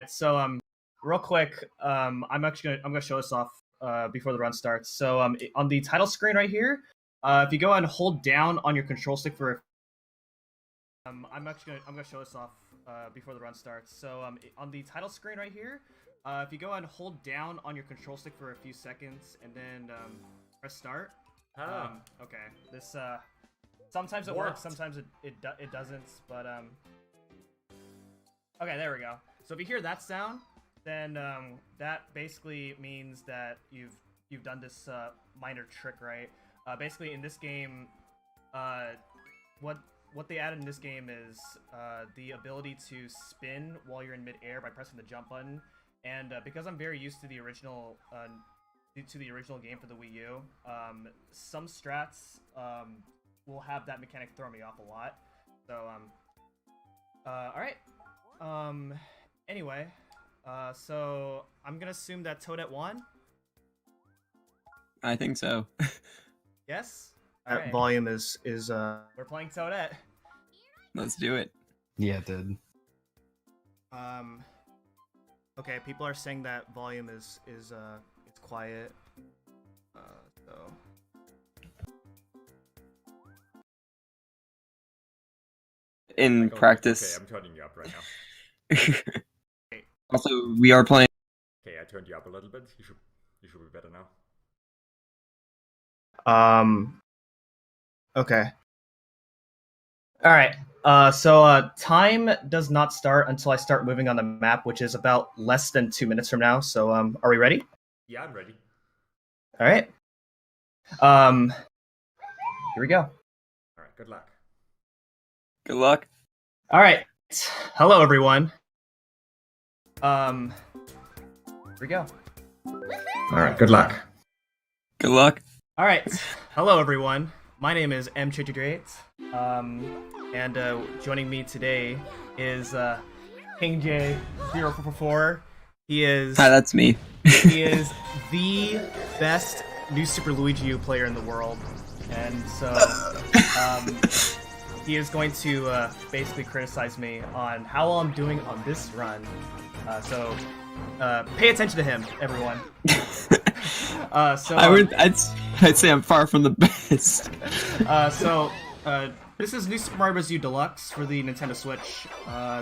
So real quick, I'm gonna show this off before the run starts. So on the title screen right here, if you go ahead and hold down on your control stick for I'm gonna show this off before the run starts. So on the title screen right here, if you go ahead and hold down on your control stick for a few seconds and then press start. Okay. This sometimes it works, sometimes it doesn't, but okay, there we go. So if you hear that sound, then that basically means that you've done this minor trick, right? Basically, in this game, what they added in this game is the ability to spin while you're in midair by pressing the jump button. And because I'm very used to the original game for the Wii U, some strats will have that mechanic throw me off a lot. So all right. Anyway, so I'm gonna assume that Toadette won. I think so. Yes. That right. volume is We're playing Toadette. Let's do it. Yeah, it did. Okay, people are saying that volume is it's quiet. So In practice. Okay, I'm turning you up right now. Also, we are playing. Okay, I turned you up a little bit. You should be better now. Okay. All right. So time does not start until I start moving on the map, which is about less than 2 minutes from now. So are we ready? Yeah, I'm ready. All right. Here we go. All right, good luck. Good luck. All right. Hello, everyone. Here we go. All right, good luck. Good luck. All right. Hello, everyone. My name is Mchan338. And joining me today is King J0444. He is. Hi, that's me. He is the best new Super Luigi U player in the world, and so he is going to basically criticize me on how well I'm doing on this run. So pay attention to him, everyone. I'd say I'm far from the best. This is New Super Mario Bros. U Deluxe for the Nintendo Switch.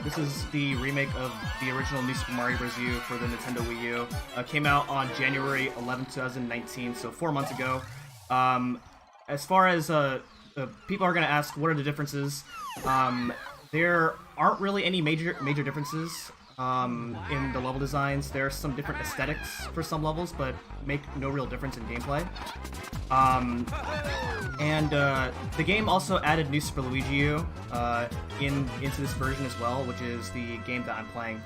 This is the remake of the original New Super Mario Bros. U for the Nintendo Wii U. Came out on January 11, 2019, so 4 months ago. As far as people are going to ask, what are the differences? There aren't really any major differences in the level designs. There are some different aesthetics for some levels, but make no real difference in gameplay. The game also added New Super Luigi U into this version as well, which is the game that I'm playing.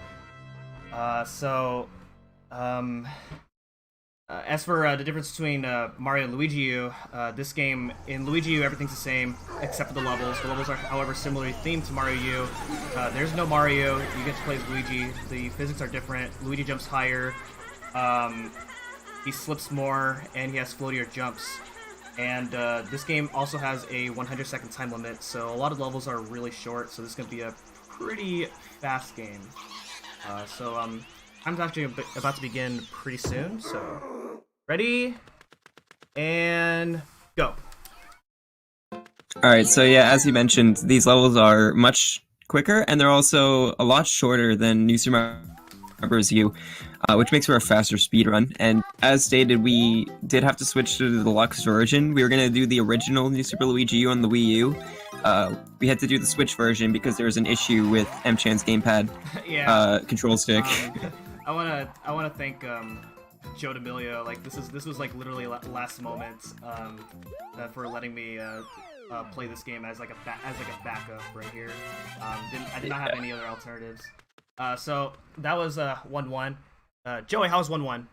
As for the difference between Mario and Luigi U, this game, in Luigi U, everything's the same except for the levels. The levels are, however, similarly themed to Mario U. There's no Mario, you get to play as Luigi. The physics are different. Luigi jumps higher, he slips more, and he has floatier jumps. And this game also has a 100-second time limit, so a lot of the levels are really short, so this is going to be a pretty fast game. Time's actually about to begin pretty soon, so ready, and go. Alright, so yeah, as you mentioned, these levels are much quicker, and they're also a lot shorter than New Super Mario Bros. U, which makes for a faster speedrun. And as stated, we did have to switch to the deluxe version. We were going to do the original New Super Luigi U on the Wii U. We had to do the Switch version because there was an issue with Mchan's gamepad control stick. I wanna thank Joe D'Amelio. Like this was like literally last moment for letting me play this game as like a backup right here. I did not have any other alternatives. So that was 1-1. Joey, how was 1-1?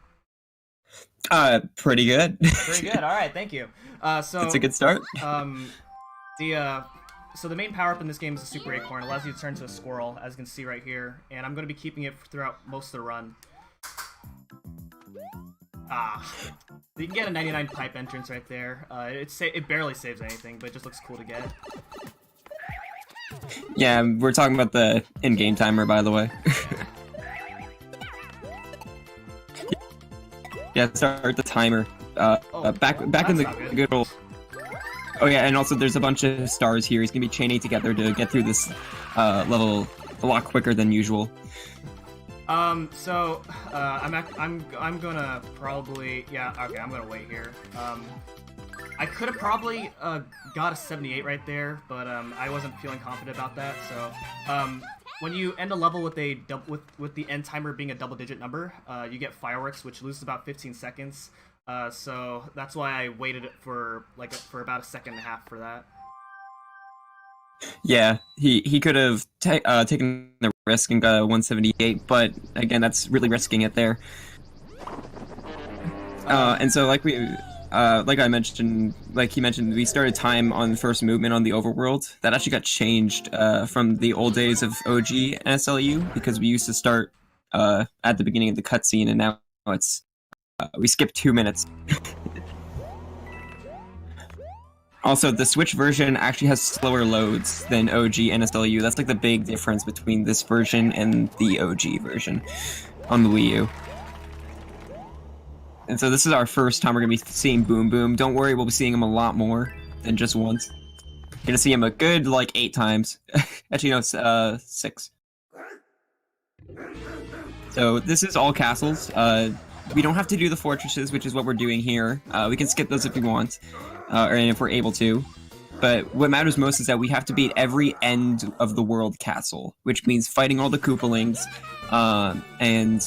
Pretty good. Pretty good. All right, thank you. So it's a good start. So the main power-up in this game is the Super Acorn. It allows you to turn into a squirrel, as you can see right here. And I'm going to be keeping it throughout most of the run. You can get a 99 pipe entrance right there. It barely saves anything, but it just looks cool to get. Yeah, we're talking about the in-game timer, by the way. Yeah, start the timer. Back in the not good. good old. Oh yeah, and also there's a bunch of stars here. He's gonna be chaining together to get through this level a lot quicker than usual. I'm gonna probably I'm gonna wait here. I could have probably got a 78 right there, but I wasn't feeling confident about that. So when you end a level with a with the end timer being a double-digit number, you get fireworks, which loses about 15 seconds. So that's why I waited for about a second and a half for that. Yeah, he could have taken the risk and got a 178, but again, that's really risking it there. And so like he mentioned, we started time on the first movement on the overworld. That actually got changed from the old days of OG NSLU, because we used to start at the beginning of the cutscene, and now it's we skip 2 minutes. Also, the Switch version actually has slower loads than OG NSLU. That's like the big difference between this version and the OG version on the Wii U. And so this is our first time we're going to be seeing Boom Boom. Don't worry, we'll be seeing him a lot more than just once. You're going to see him a good, 8 times. Actually, no, 6. So this is all castles. We don't have to do the fortresses, which is what we're doing here. We can skip those if we want, or if we're able to. But what matters most is that we have to beat every end of the world castle, which means fighting all the Koopalings, and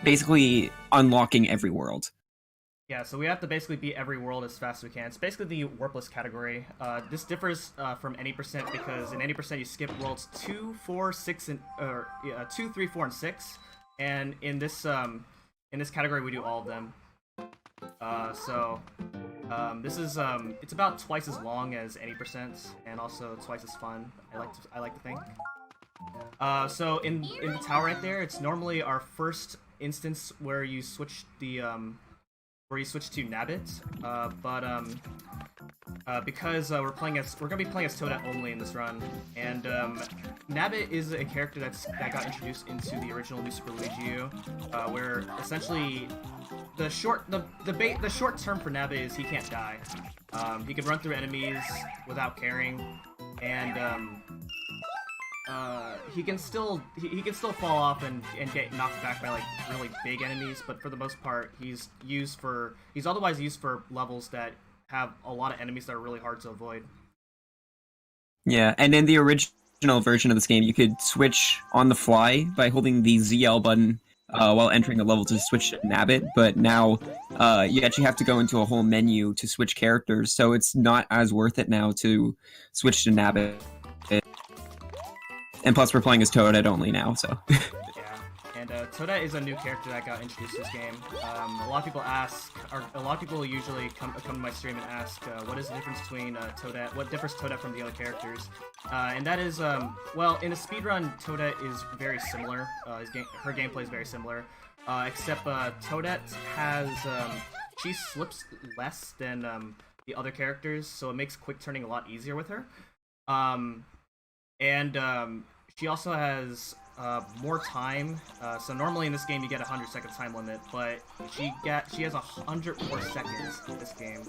basically unlocking every world. Yeah, so we have to basically beat every world as fast as we can. It's basically the warpless category. This differs from any percent because in any percent you skip worlds 2, 4, 6, and 2, 3, 4, and 6. And in this category we do all of them. This is it's about twice as long as any percent, and also twice as fun. I like to think. So in the tower right there, it's normally our first instance where you switch the to Nabbit, because we're gonna be playing as Toadette only in this run, and Nabbit is a character that got introduced into the original New Super Luigi U, where essentially the short term for Nabbit is he can't die. He can run through enemies without caring, and he can still fall off and get knocked back by really big enemies, but for the most part he's otherwise used for levels that have a lot of enemies that are really hard to avoid. Yeah, and in the original version of this game, you could switch on the fly by holding the ZL button while entering a level to switch to Nabbit, but now you actually have to go into a whole menu to switch characters, so it's not as worth it now to switch to Nabbit. And plus, we're playing as Toadette only now, so. Yeah, and Toadette is a new character that got introduced to this game. A lot of people usually come to my stream and ask, what is the difference between Toadette? What differs Toadette from the other characters? And that is, well, in a speedrun, Toadette is very similar. Her gameplay is very similar, except Toadette has she slips less than the other characters, so it makes quick turning a lot easier with her. And she also has more time. So normally in this game you get a 100-second time limit, but she has 104 seconds in this game.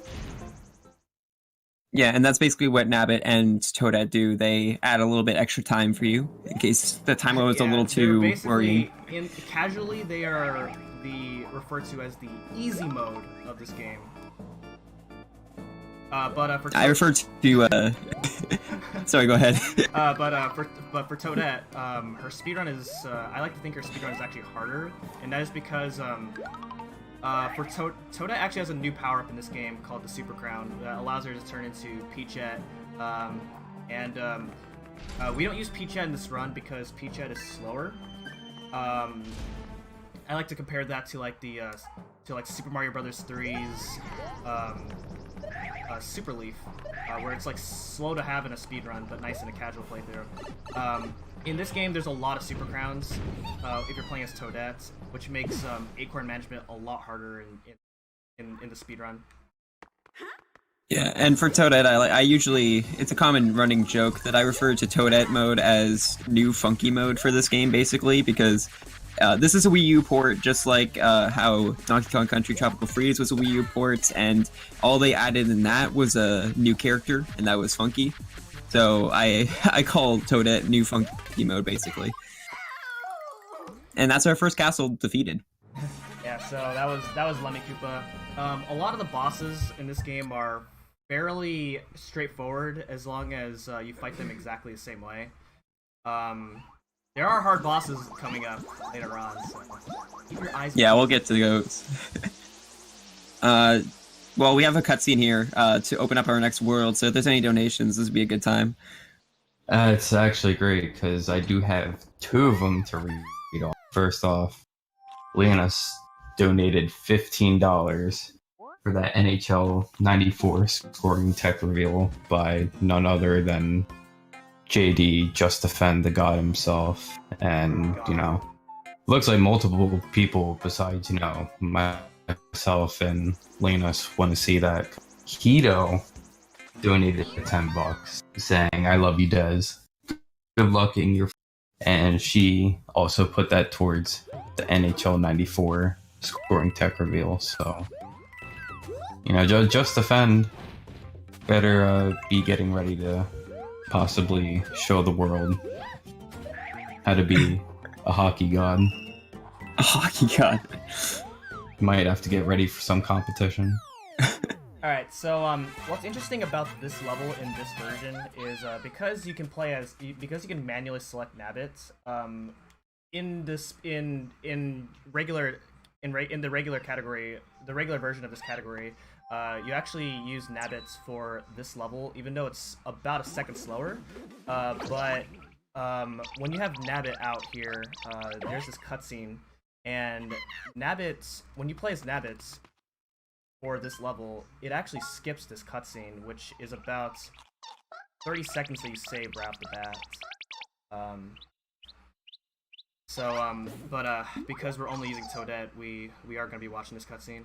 Yeah, and that's basically what Nabbit and Toadette do. They add a little bit extra time for you in case the time limit's a little too worrying. Casually, they are referred to as the easy mode of this game. For I refer to sorry, go ahead. For Toadette, her speedrun is I like to think her speedrun is actually harder, and that is because Toadette actually has a new power up in this game called the Super Crown that allows her to turn into Peachette, and we don't use Peachette in this run because Peachette is slower. I like to compare that to Super Mario Bros. 3's Super Leaf, where it's slow to have in a speedrun, but nice in a casual playthrough. In this game, there's a lot of Super Crowns if you're playing as Toadette, which makes acorn management a lot harder in the speedrun. Yeah, and for Toadette, I usually, it's a common running joke that I refer to Toadette mode as new funky mode for this game, basically, because This is a Wii U port, just like how Donkey Kong Country Tropical Freeze was a Wii U port, and all they added in that was a new character, and that was Funky. So I call Toadette New Funky Mode, basically. And that's our first castle defeated. Yeah, so that was Lemmy Koopa. A lot of the bosses in this game are fairly straightforward as long as you fight them exactly the same way. There are hard bosses coming up later on, so keep your eyes. Yeah, we'll get to those. Well, we have a cutscene here to open up our next world, so if there's any donations, this would be a good time. It's actually great, because I do have 2 of them to read off. First off, Leonis donated $15 for that NHL 94 scoring tech reveal by none other than JD, Just Defend the God himself. And, you know, looks like multiple people besides, you know, myself and Leonis want to see that. Hito donated $10, saying, "I love you, Des. Good luck in your..." And she also put that towards the NHL 94 scoring tech reveal, so... You know, Just Defend better be getting ready to possibly show the world how to be a hockey god. A hockey god. Might have to get ready for some competition. Alright, so what's interesting about this level in this version is because you can play as because you can manually select Nabbits. In the regular category, the regular version of this category, you actually use Nabbits for this level, even though it's about a second slower. But when you have Nabbit out here, there's this cutscene, and Nabbits, when you play as Nabbits for this level, it actually skips this cutscene, which is about 30 seconds that you save right off the bat. But because we're only using Toadette, we are going to be watching this cutscene.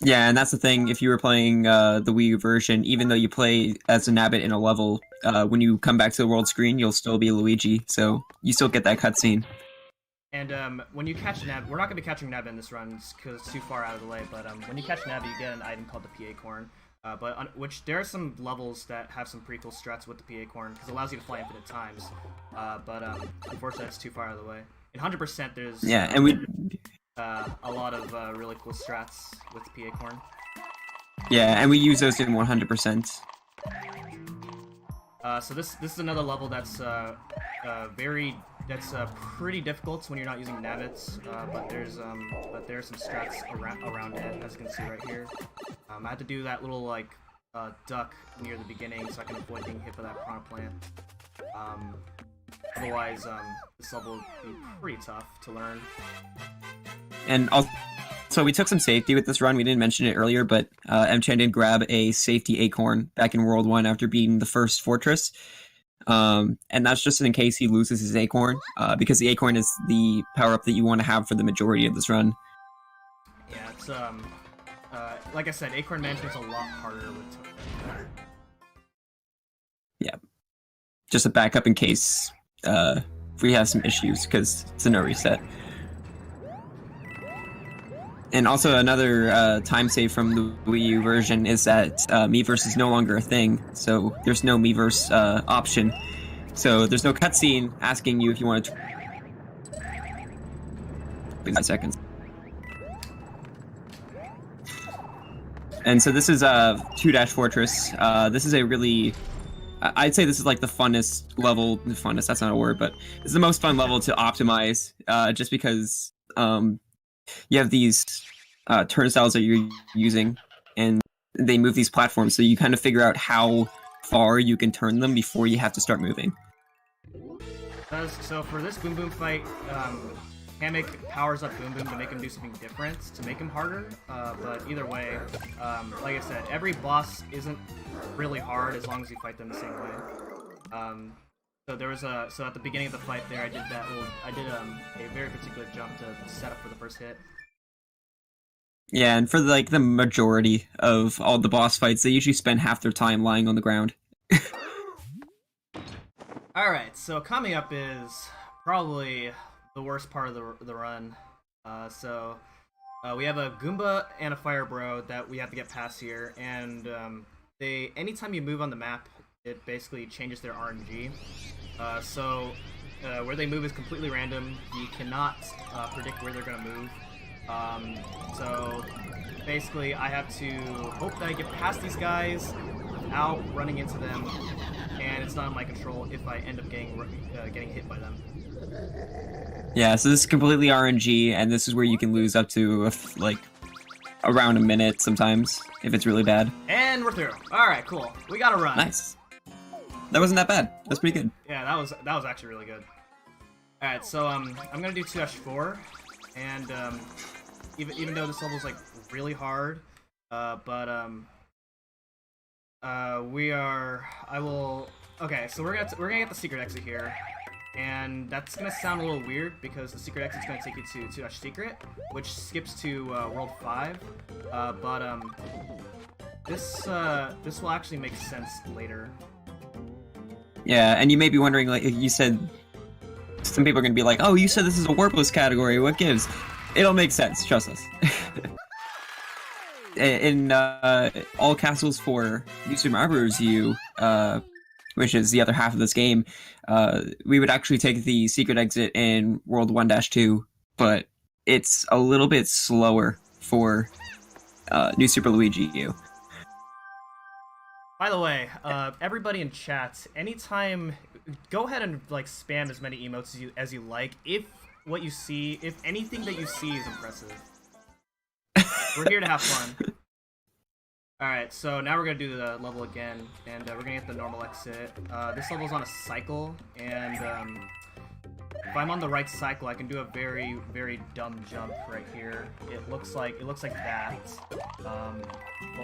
Yeah, and that's the thing, if you were playing the Wii U version, even though you play as a Nabbit in a level, when you come back to the world screen, you'll still be Luigi, so you still get that cutscene. And when you catch Nab, we're not going to be catching Nab in this run because it's too far out of the way, but when you catch Nab, you get an item called the PA Corn, which there are some levels that have some pretty cool struts with the PA Corn, because it allows you to fly infinite times, but unfortunately it's too far out of the way. In 100% there's and we a lot of really cool strats with the PA Corn. Yeah, and we use those in 100%. So this is another level that's pretty difficult when you're not using Nabbits, but there are some strats around it, as you can see right here. I had to do that little duck near the beginning so I can avoid being hit by that piranha plant. Otherwise, this level would be pretty tough to learn. And also, we took some safety with this run. We didn't mention it earlier, but Mchan did grab a safety acorn back in World 1 after beating the first fortress. And that's just in case he loses his acorn, because the acorn is the power-up that you want to have for the majority of this run. Yeah, it's, like I said, acorn management's a lot harder with Toadette. Yeah. Just a backup in case we have some issues, because it's a no reset. And also another time save from the Wii U version is that Miiverse is no longer a thing, so there's no Miiverse option. So there's no cutscene asking you if you want to... 5 seconds. And so this is 2- Fortress. This is a really... I'd say this is like the funnest level... Funnest, that's not a word, but it's the most fun level to optimize, just because... you have these turnstiles that you're using, and they move these platforms, so you kind of figure out how far you can turn them before you have to start moving. So for this Boom Boom fight, Hammock powers up Boom Boom to make him do something different, to make him harder, but either way, like I said, every boss isn't really hard as long as you fight them the same way. So there was so at the beginning of the fight there, I did a very particular jump to set up for the first hit. Yeah, and for the majority of all the boss fights, they usually spend half their time lying on the ground. Alright, so coming up is probably the worst part of the run. We have a Goomba and a Fire Bro that we have to get past here, and anytime you move on the map, it basically changes their RNG. Where they move is completely random. You cannot predict where they're gonna move. So basically, I have to hope that I get past these guys without running into them, and it's not in my control if I end up getting hit by them. Yeah, so this is completely RNG, and this is where you can lose up to like around a minute sometimes if it's really bad. And we're through. All right, cool. We got to run. Nice. That wasn't that bad. That's pretty good. Yeah, that was actually really good. All right, so I'm gonna do 2-4, and even though this level is like really hard, Okay, so we're gonna get the secret exit here, and that's gonna sound a little weird because the secret exit's gonna take you to 2-secret, which skips to World 5. This will actually make sense later. Yeah, and you may be wondering, like, you said, some people are gonna be like, "Oh, you said this is a warpless category. What gives?" It'll make sense. Trust us. In all castles for New Super Mario Bros. U, which is the other half of this game, we would actually take the secret exit in World 1-2, but it's a little bit slower for New Super Luigi U. By the way, everybody in chat, anytime, go ahead and like spam as many emotes as you like. If anything that you see is impressive, we're here to have fun. All right, so now we're gonna do the level again, and we're gonna get the normal exit. This level's on a cycle, and if I'm on the right cycle, I can do a very, very dumb jump right here. It looks like that. Well,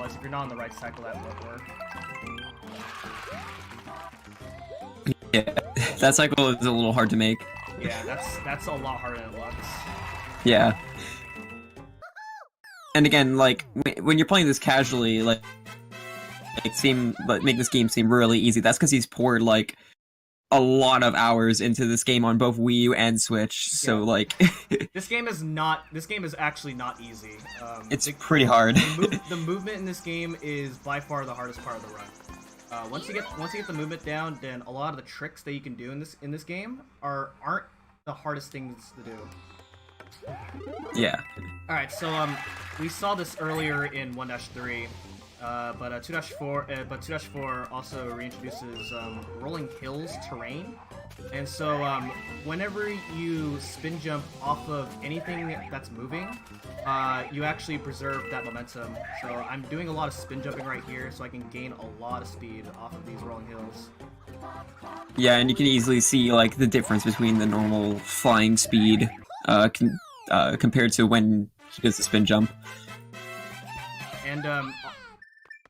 if you're not on the right cycle, that won't work. Yeah, that cycle is a little hard to make. Yeah, that's a lot harder than it looks. Yeah. And again, like, when you're playing this casually, like make this game seem really easy, that's because he's poured, like, a lot of hours into this game on both Wii U and Switch, so, yeah. Like... This game is actually not easy. It's pretty hard. The movement in this game is by far the hardest part of the run. Once you get the movement down, then a lot of the tricks that you can do in this game aren't the hardest things to do. Yeah. All right, so we saw this earlier in 1-3, but 2-4 also reintroduces rolling hills terrain, and so whenever you spin jump off of anything that's moving, you actually preserve that momentum. So I'm doing a lot of spin jumping right here, so I can gain a lot of speed off of these rolling hills. Yeah, and you can easily see like the difference between the normal flying speed compared to when he does the spin jump.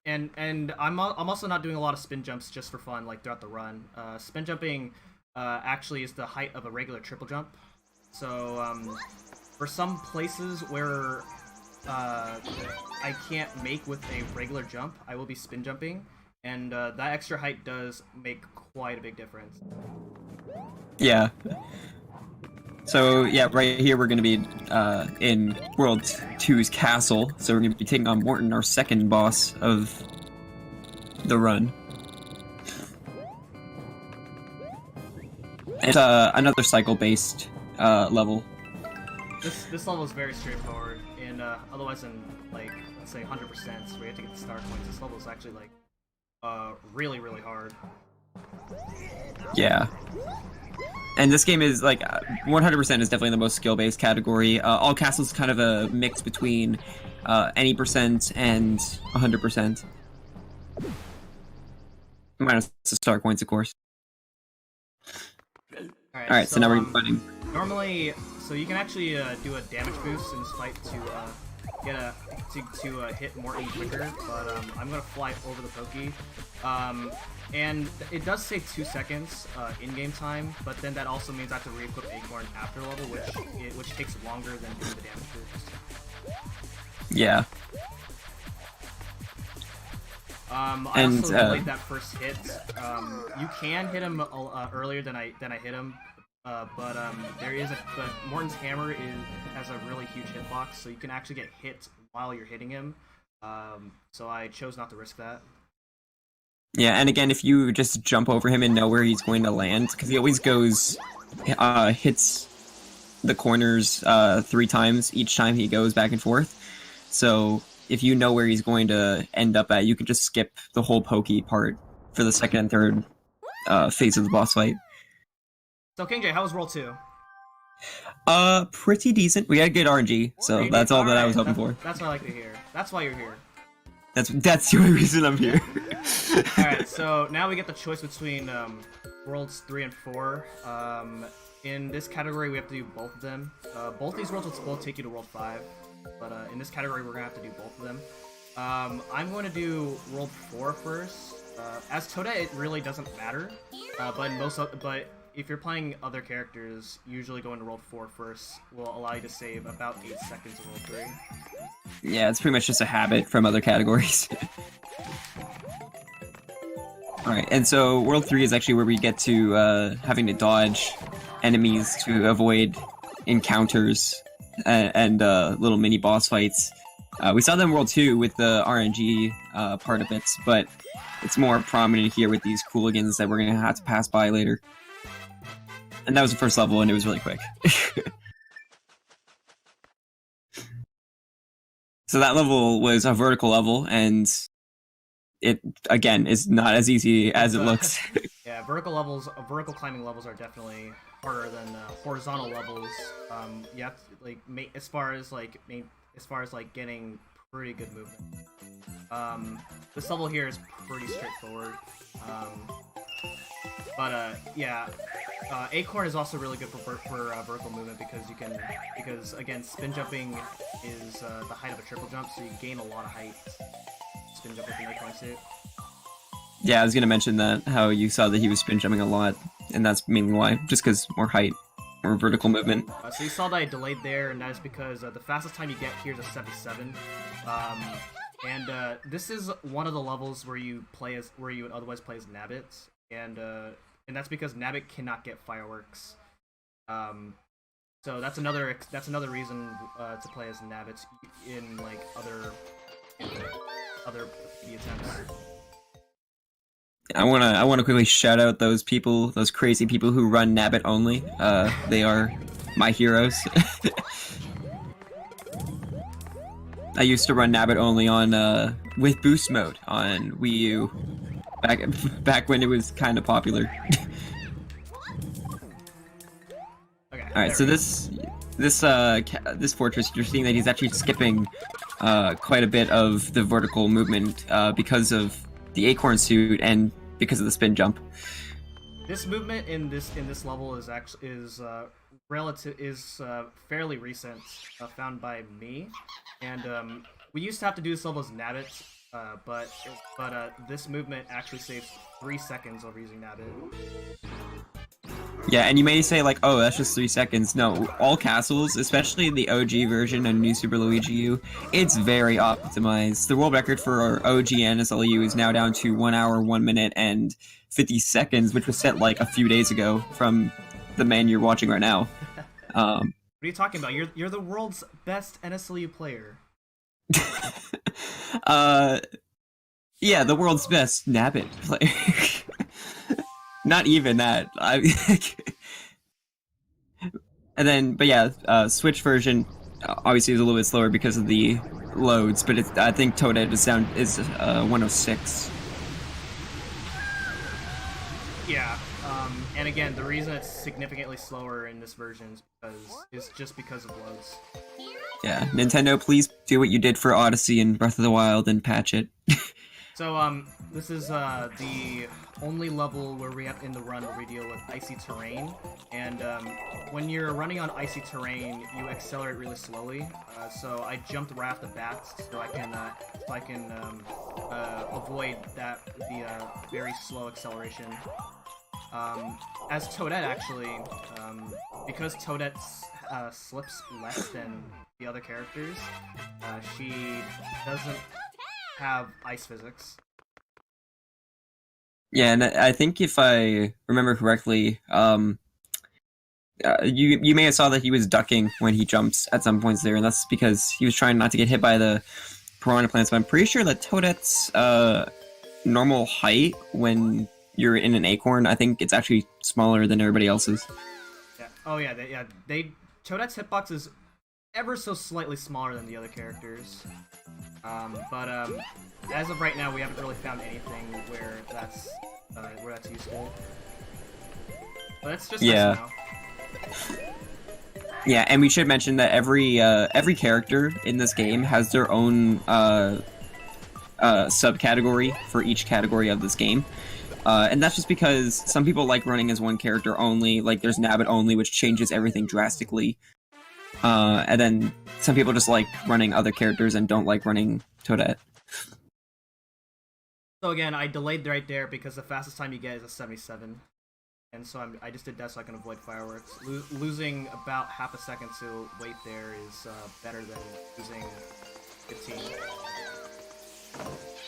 And I'm also not doing a lot of spin jumps just for fun, like throughout the run. Spin jumping actually is the height of a regular triple jump. So for some places where I can't make with a regular jump, I will be spin jumping, and that extra height does make quite a big difference. Yeah. So yeah, right here we're going to be in World 2's castle, so we're going to be taking on Morton, our second boss of the run. It's another cycle-based level. This level is very straightforward, and otherwise in, like, let's say 100%, so we have to get the star coins. This level is actually, like, really, really hard. Yeah. And this game is, like, 100% is definitely the most skill-based category. All castles is kind of a mix between any percent and 100%. Minus the star coins, of course. Alright, so now we're fighting. Normally, so you can actually do a damage boost in this fight to hit Morton quicker, but I'm gonna fly over the Pokey. And it does say 2 seconds in-game time, but then that also means I have to re-equip Acorn after level, which takes longer than doing the damage boost. Yeah. I also played that first hit. You can hit him earlier than I hit him, but Morton's hammer has a really huge hitbox, so you can actually get hit while you're hitting him. So I chose not to risk that. Yeah, and again, if you just jump over him and know where he's going to land, because he always hits the corners 3 times each time he goes back and forth. So if you know where he's going to end up at, you can just skip the whole pokey part for the second and third phase of the boss fight. So King J, how was World 2? Pretty decent. We had good RNG, so that's all that I was hoping for. That's what I like to hear. That's why you're here. That's the only reason I'm here. Alright, so now we get the choice between Worlds 3 and 4. In this category, we have to do both of them. Both these worlds will both take you to World 5, but in this category, we're going to have to do both of them. I'm going to do World 4 first. As Toadette, it really doesn't matter, but if you're playing other characters, usually going to World 4 first will allow you to save about 8 seconds in World 3. Yeah, it's pretty much just a habit from other categories. Alright, and so World 3 is actually where we get to having to dodge enemies to avoid encounters and little mini boss fights. We saw them in World 2 with the RNG part of it, but it's more prominent here with these Cooligans that we're going to have to pass by later. And that was the first level, and it was really quick. So that level was a vertical level, and it, again, is not as easy as it looks. Yeah, vertical climbing levels are definitely harder than horizontal levels. You have to, as far as getting pretty good movement. This level here is pretty straightforward. Yeah, Acorn is also really good for vertical movement because again, spin jumping is the height of a triple jump, so you gain a lot of height. Spin jump with an Acorn suit. Yeah, I was gonna mention that, how you saw that he was spin jumping a lot, and that's mainly why, just because more height, more vertical movement. So you saw that I delayed there, and that is because the fastest time you get here is a 77. This is one of the levels where you would otherwise play as Nabbit, and that's because Nabbit cannot get fireworks. So that's another reason to play as Nabbit in other PvP attempts. I wanna quickly shout out those people, those crazy people who run Nabbit only. They are my heroes. I used to run Nabbit only on with boost mode on Wii U back when it was kind of popular. Okay. Alright, so this fortress, you're seeing that he's actually skipping quite a bit of the vertical movement because of the Acorn suit and because of the spin jump. This movement in this level is fairly recent, found by me, and we used to have to do this level as Nabbit, but this movement actually saves 3 seconds over using Nabbit. Yeah, and you may say like, oh, that's just 3 seconds. No, all castles, especially the OG version of New Super Luigi U, it's very optimized. The world record for our OG NSLU is now down to 1 hour, 1 minute, and 50 seconds, which was set like a few days ago from the man you're watching right now. What are you talking about? You're the world's best NSLU player. Yeah, the world's best Nabbit player. Not even that. And then, but yeah, Switch version obviously is a little bit slower because of the loads, but I think Toadette is 106. Yeah, and again, the reason it's significantly slower in this version is just because of loads. Yeah, Nintendo, please do what you did for Odyssey and Breath of the Wild and patch it. So, this is the only level where in the run where we deal with icy terrain, and when you're running on icy terrain, you accelerate really slowly. So I jumped right off the bat so I can avoid the very slow acceleration. As Toadette, actually, because Toadette slips less than the other characters, she doesn't have ice physics. Yeah, and I think if I remember correctly, you may have saw that he was ducking when he jumped at some points there, and that's because he was trying not to get hit by the piranha plants. But I'm pretty sure that Toadette's normal height when you're in an acorn, I think it's actually smaller than everybody else's. Yeah. Oh yeah, Toadette's hitbox is ever so slightly smaller than the other characters. But as of right now, we haven't really found anything where that's useful. But that's just nice to know. Yeah, and we should mention that every character in this game has their own subcategory for each category of this game. And that's just because some people like running as one character only, like there's Nabbit only, which changes everything drastically. And then some people just like running other characters and don't like running Toadette. So again, I delayed right there because the fastest time you get is a 77. And so I just did that so I can avoid fireworks. Losing about half a second to wait there is better than losing 15.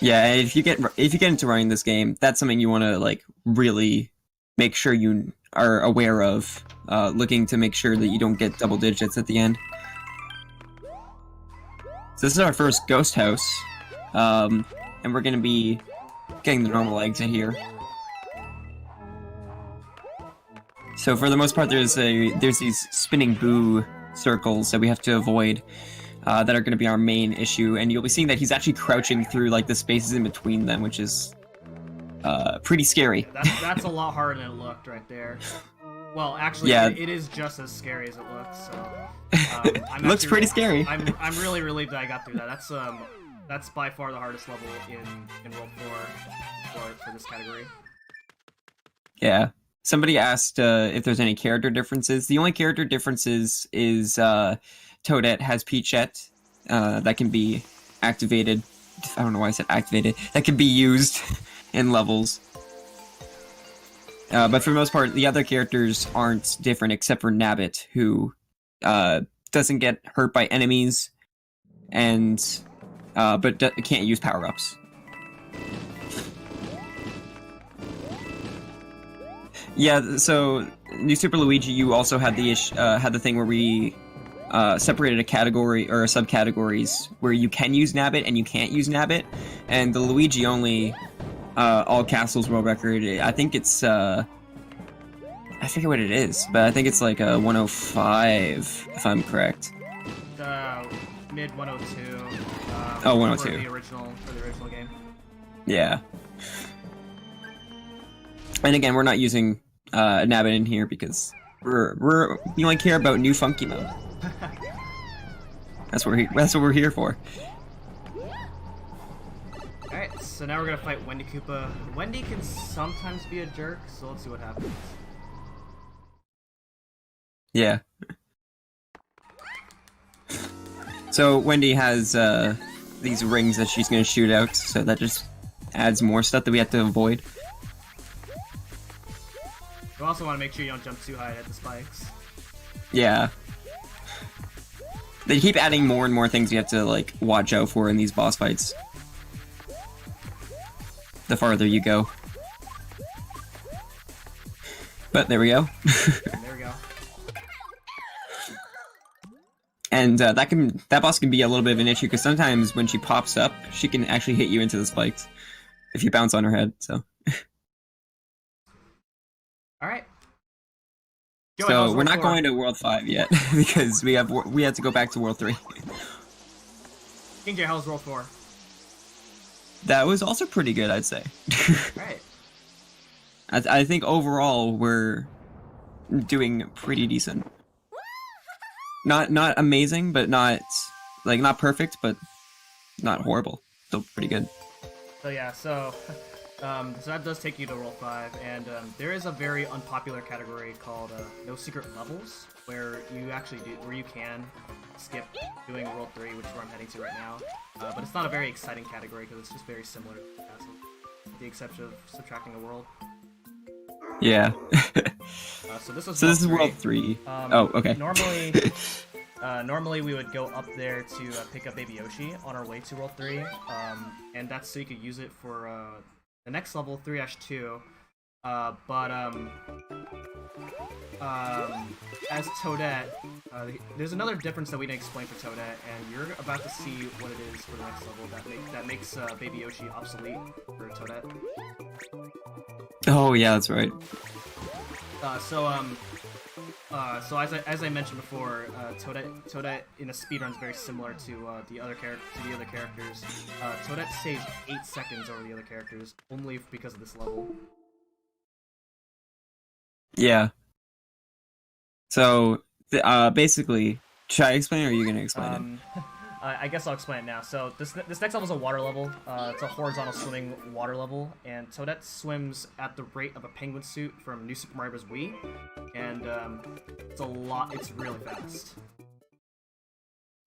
Yeah, and if you get into running this game, that's something you want to like really make sure you are aware of, looking to make sure that you don't get double digits at the end. So this is our first ghost house, and we're gonna be getting the normal exit here. So for the most part, there's these spinning boo circles that we have to avoid, that are going to be our main issue, and you'll be seeing that he's actually crouching through like the spaces in between them, which is pretty scary. That's a lot harder than it looked right there. Well, actually, yeah. It is just as scary as it looks. So it looks pretty scary. I'm really relieved that I got through that. That's by far the hardest level in World 4 for this category. Yeah. Somebody asked if there's any character differences. The only character differences is Toadette has Peachette that can be activated. I don't know why I said activated. That can be used in levels. But for the most part, the other characters aren't different except for Nabbit, who doesn't get hurt by enemies, and but can't use power-ups. Yeah, so New Super Luigi, you also had the thing where we separated a category or subcategories where you can use Nabbit and you can't use Nabbit, and the Luigi only all castles world record. I think it's I forget what it is, but I think it's like a 105 if I'm correct. Mid 102. 102. For the original game. Yeah. And again, we're not using Nabbit in here because we only care about new funky mode. That's what we're here for. Alright, so now we're gonna fight Wendy Koopa. Wendy can sometimes be a jerk, so let's see what happens. Yeah. So Wendy has these rings that she's gonna shoot out, so that just adds more stuff that we have to avoid. You also want to make sure you don't jump too high at the spikes. Yeah. They keep adding more and more things you have to like watch out for in these boss fights. The farther you go. But there we go. There we go. And that boss can be a little bit of an issue because sometimes when she pops up, she can actually hit you into the spikes if you bounce on her head. So. All right. So we're not going to World 5 yet because we have to go back to World 3. King J, how's World 4? That was also pretty good, I'd say. Right. I think overall we're doing pretty decent. Not amazing, but not perfect, but not horrible. Still pretty good. So yeah, so that does take you to World 5, and there is a very unpopular category called No Secret Levels, where you can skip doing World 3, which is where I'm heading to right now. But it's not a very exciting category because it's just very similar to the castle, with the exception of subtracting a world. Yeah. So this is World 3. Oh, okay. Normally we would go up there to pick up Baby Yoshi on our way to World 3, and that's so you could use it for the next level, 3-2. As Toadette, there's another difference that we didn't explain for Toadette, and you're about to see what it is for the next level that makes Baby Yoshi obsolete for Toadette. Oh yeah, that's right. So as I mentioned before, Toadette in a speedrun is very similar to the other characters. Toadette saves 8 seconds over the other characters only because of this level. Yeah. So basically, should I explain, or are you gonna explain it? I guess I'll explain it now. So this next level is a water level. It's a horizontal swimming water level, and Toadette swims at the rate of a penguin suit from New Super Mario Bros. Wii, and it's really fast.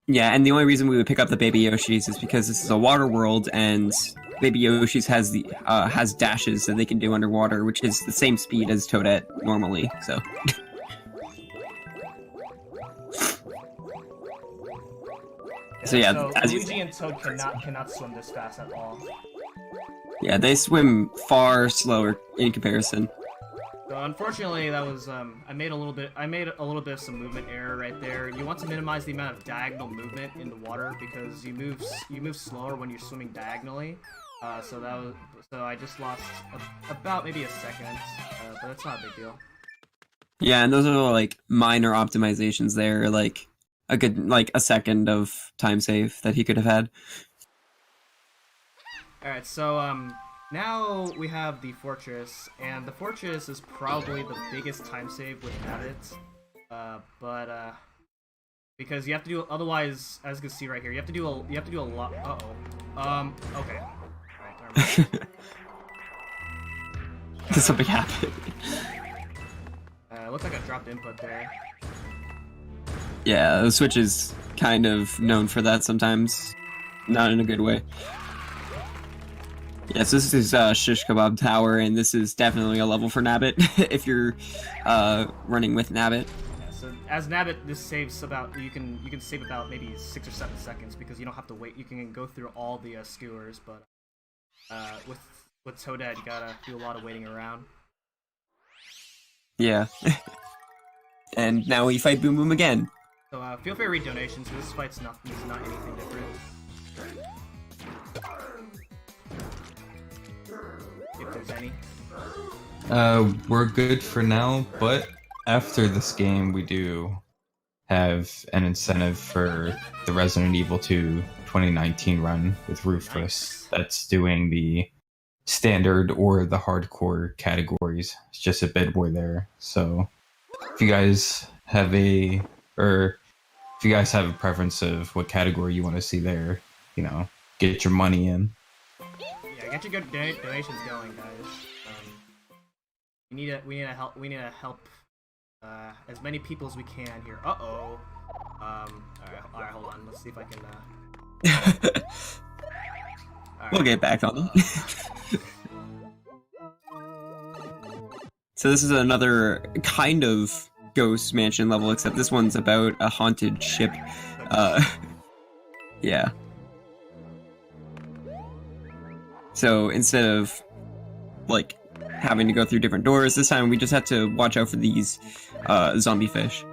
Yeah, and the only reason we would pick up the Baby Yoshis is because this is a water world, and Baby Yoshi's has dashes that they can do underwater, which is the same speed as Toadette normally. So. So yeah, as Luigi and Toad cannot swim this fast at all. Yeah, they swim far slower in comparison. So unfortunately, that was I made a little bit of some movement error right there. You want to minimize the amount of diagonal movement in the water because you move slower when you're swimming diagonally. So I just lost about maybe a second, but that's not a big deal. Yeah, and those are like minor optimizations there, like a second of time save that he could have had. Alright, so now we have the fortress, and the fortress is probably the biggest time save with habits. Because you have to do, otherwise, as you can see right here, you have to do a lot. Okay. Alright, Did something happen? Looks like I dropped input there. Yeah, the Switch is kind of known for that sometimes. Not in a good way. Yes, this is Shish Kebab Tower, and this is definitely a level for Nabbit, if you're running with Nabbit. Yeah, so as Nabbit, this saves about, you can save about maybe 6 or 7 seconds, because you don't have to wait, you can go through all the skewers, but with Toadette, you gotta do a lot of waiting around. Yeah. And now we fight Boom Boom again. So feel free to read donations, this fight's not anything different. If there's any. We're good for now, but after this game we do have an incentive for the Resident Evil 2 2019 run with Rufus. That's doing the standard or the hardcore categories. It's just a bit more there. So if you guys have a preference of what category you want to see there, get your money in. Yeah, get your good donations going, guys. We need to help as many people as we can here. All right, hold on. Let's see if I can. Right. We'll get back on them. So this is another kind of Ghost Mansion level, except this one's about a haunted ship. Yeah. So instead of like having to go through different doors, this time we just have to watch out for these zombie fish.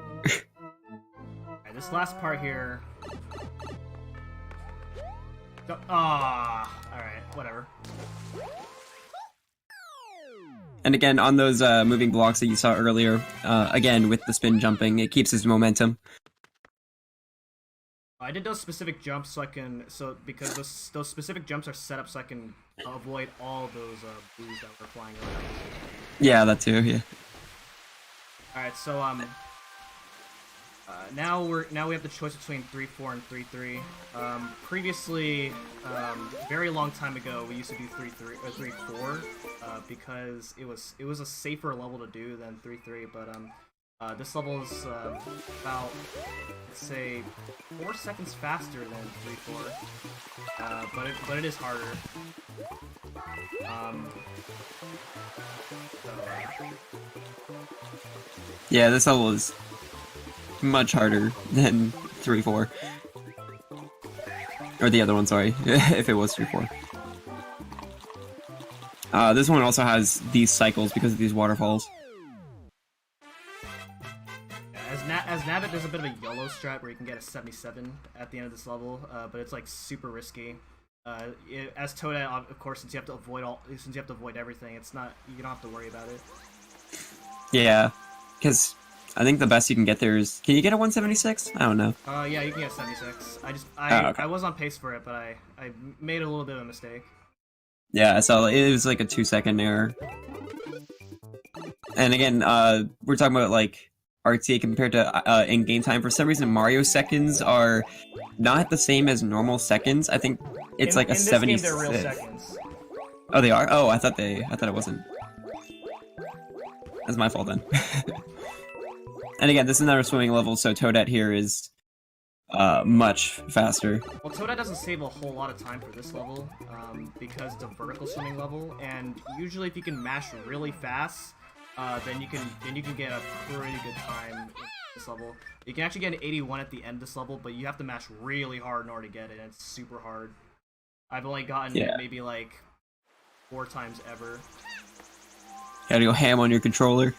Alright, this last part here. Alright, whatever. And again, on those moving blocks that you saw earlier, again with the spin jumping, it keeps his momentum. I did those specific jumps because those specific jumps are set up so I can avoid all those blues that were flying around. Yeah, that too. Yeah. All right, so now we have the choice between 3-4 and 3-3. Previously, very long time ago, we used to do 3-3 or 3-4 because it was a safer level to do than 3-3, but this level is about, let's say, 4 seconds faster than 3-4, but it is harder. Yeah, this level is much harder than 3-4. Or the other one, sorry, if it was 3-4. This one also has these cycles because of these waterfalls. As Nabbit, there's a bit of a YOLO strat where you can get a 77 at the end of this level, but it's like super risky. As Toadette, of course, since you have to avoid everything, it's not, you don't have to worry about it. Yeah, because I think the best you can get there is, can you get a 176? I don't know. Yeah, you can get 76. Okay. I was on pace for it, but I made a little bit of a mistake. Yeah, so it was like a 2-second error. And again, we're talking about like RTA compared to in-game time. For some reason, Mario seconds are not the same as normal seconds. I think it's like a 76. They're real seconds. Oh, they are? Oh, I thought it wasn't. That's my fault then. And again, this is another swimming level, so Toadette here is much faster. Well, Toadette doesn't save a whole lot of time for this level, because it's a vertical swimming level, and usually if you can mash really fast, then you can get a pretty good time in this level. You can actually get an 81 at the end of this level, but you have to mash really hard in order to get it, and it's super hard. I've only gotten it maybe like 4 times ever. Gotta go ham on your controller.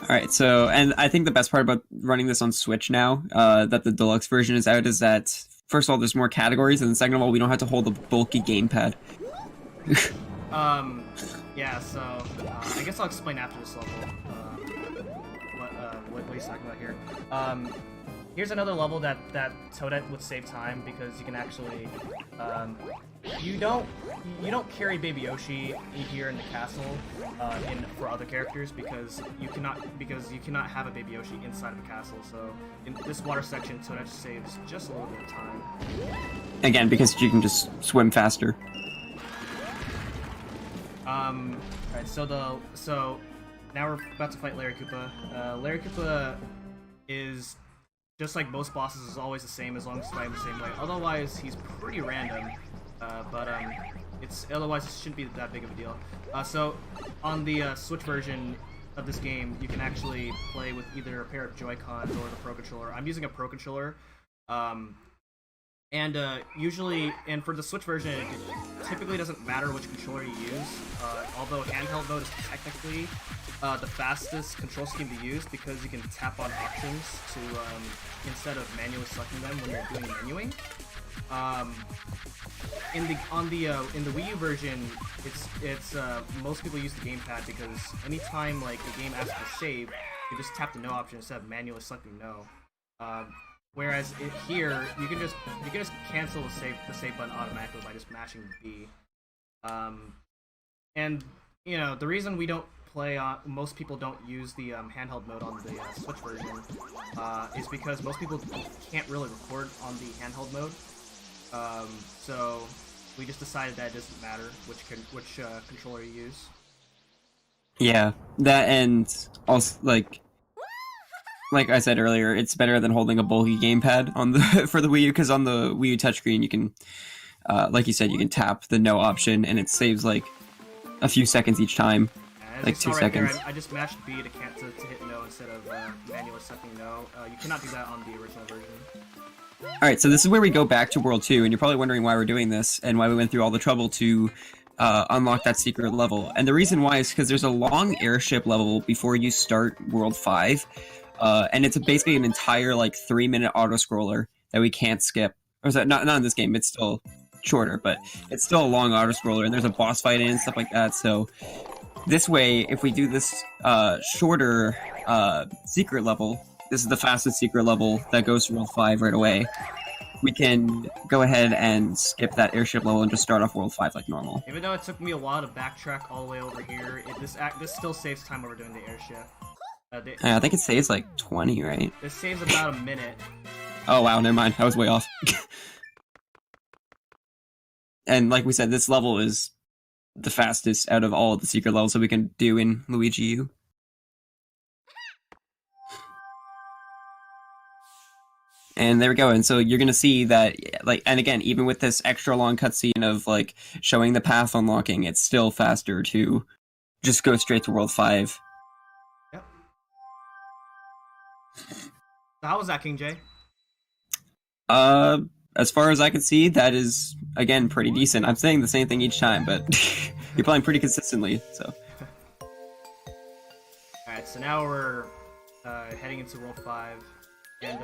Alright, so, and I think the best part about running this on Switch now, that the deluxe version is out, is that, first of all, there's more categories, and second of all, we don't have to hold a bulky gamepad. Yeah, so, I guess I'll explain after this level, what he's talking about here. Here's another level that Toadette would save time, because you can actually, you don't carry Baby Yoshi here in the castle, for other characters, because you cannot have a Baby Yoshi inside of a castle, so in this water section, Toadette saves just a little bit of time. Again, because you can just swim faster. Alright, so now we're about to fight Larry Koopa. Larry Koopa is, just like most bosses, is always the same as long as you fight him the same way. Otherwise, he's pretty random, otherwise it shouldn't be that big of a deal. So on the Switch version of this game, you can actually play with either a pair of Joy-Cons or the Pro Controller. I'm using a Pro Controller. Usually, and for the Switch version, it typically doesn't matter which controller you use, although handheld mode is technically the fastest control scheme to use, because you can tap on options to, instead of manually selecting them when you're doing menuing. In the Wii U version, it's most people use the gamepad, because anytime like the game asks for save, you just tap the no option instead of manually selecting no. Whereas here, you can just cancel the save button automatically by just mashing B. And you know, the reason we don't play most people don't use the handheld mode on the Switch version is because most people can't really record on the handheld mode. So we just decided that it doesn't matter which controller you use. Yeah, that, and also like I said earlier, it's better than holding a bulky gamepad on the for the Wii U, because on the Wii U touchscreen you can, like you said, you can tap the no option, and it saves like a few seconds each time, like 2 seconds. There, I just mashed B to hit no instead of manually selecting no. You cannot do that on the original version. Alright, so this is where we go back to World 2, and you're probably wondering why we're doing this, and why we went through all the trouble to unlock that secret level. And the reason why is because there's a long airship level before you start World 5, and it's basically an entire like 3-minute auto-scroller that we can't skip. Or is that not in this game, it's still shorter, but it's still a long auto-scroller, and there's a boss fight in and stuff like that, so this way, if we do this shorter secret level, this is the fastest secret level that goes to World 5 right away, we can go ahead and skip that airship level and just start off World 5 like normal. Even though it took me a while to backtrack all the way over here, this still saves time over doing the airship. I think it saves like 20, right? This saves about a minute. Oh wow, never mind, I was way off. And like we said, this level is the fastest out of all of the secret levels that we can do in Luigi U. And there we go. And so you're gonna see that, like, and again, even with this extra long cutscene of like showing the path unlocking, it's still faster to just go straight to World 5. Yep. So how was that, King J? as far as I can see, that is, again, pretty decent. I'm saying the same thing each time, but you're playing pretty consistently, so. Alright, so now we're heading into World 5. And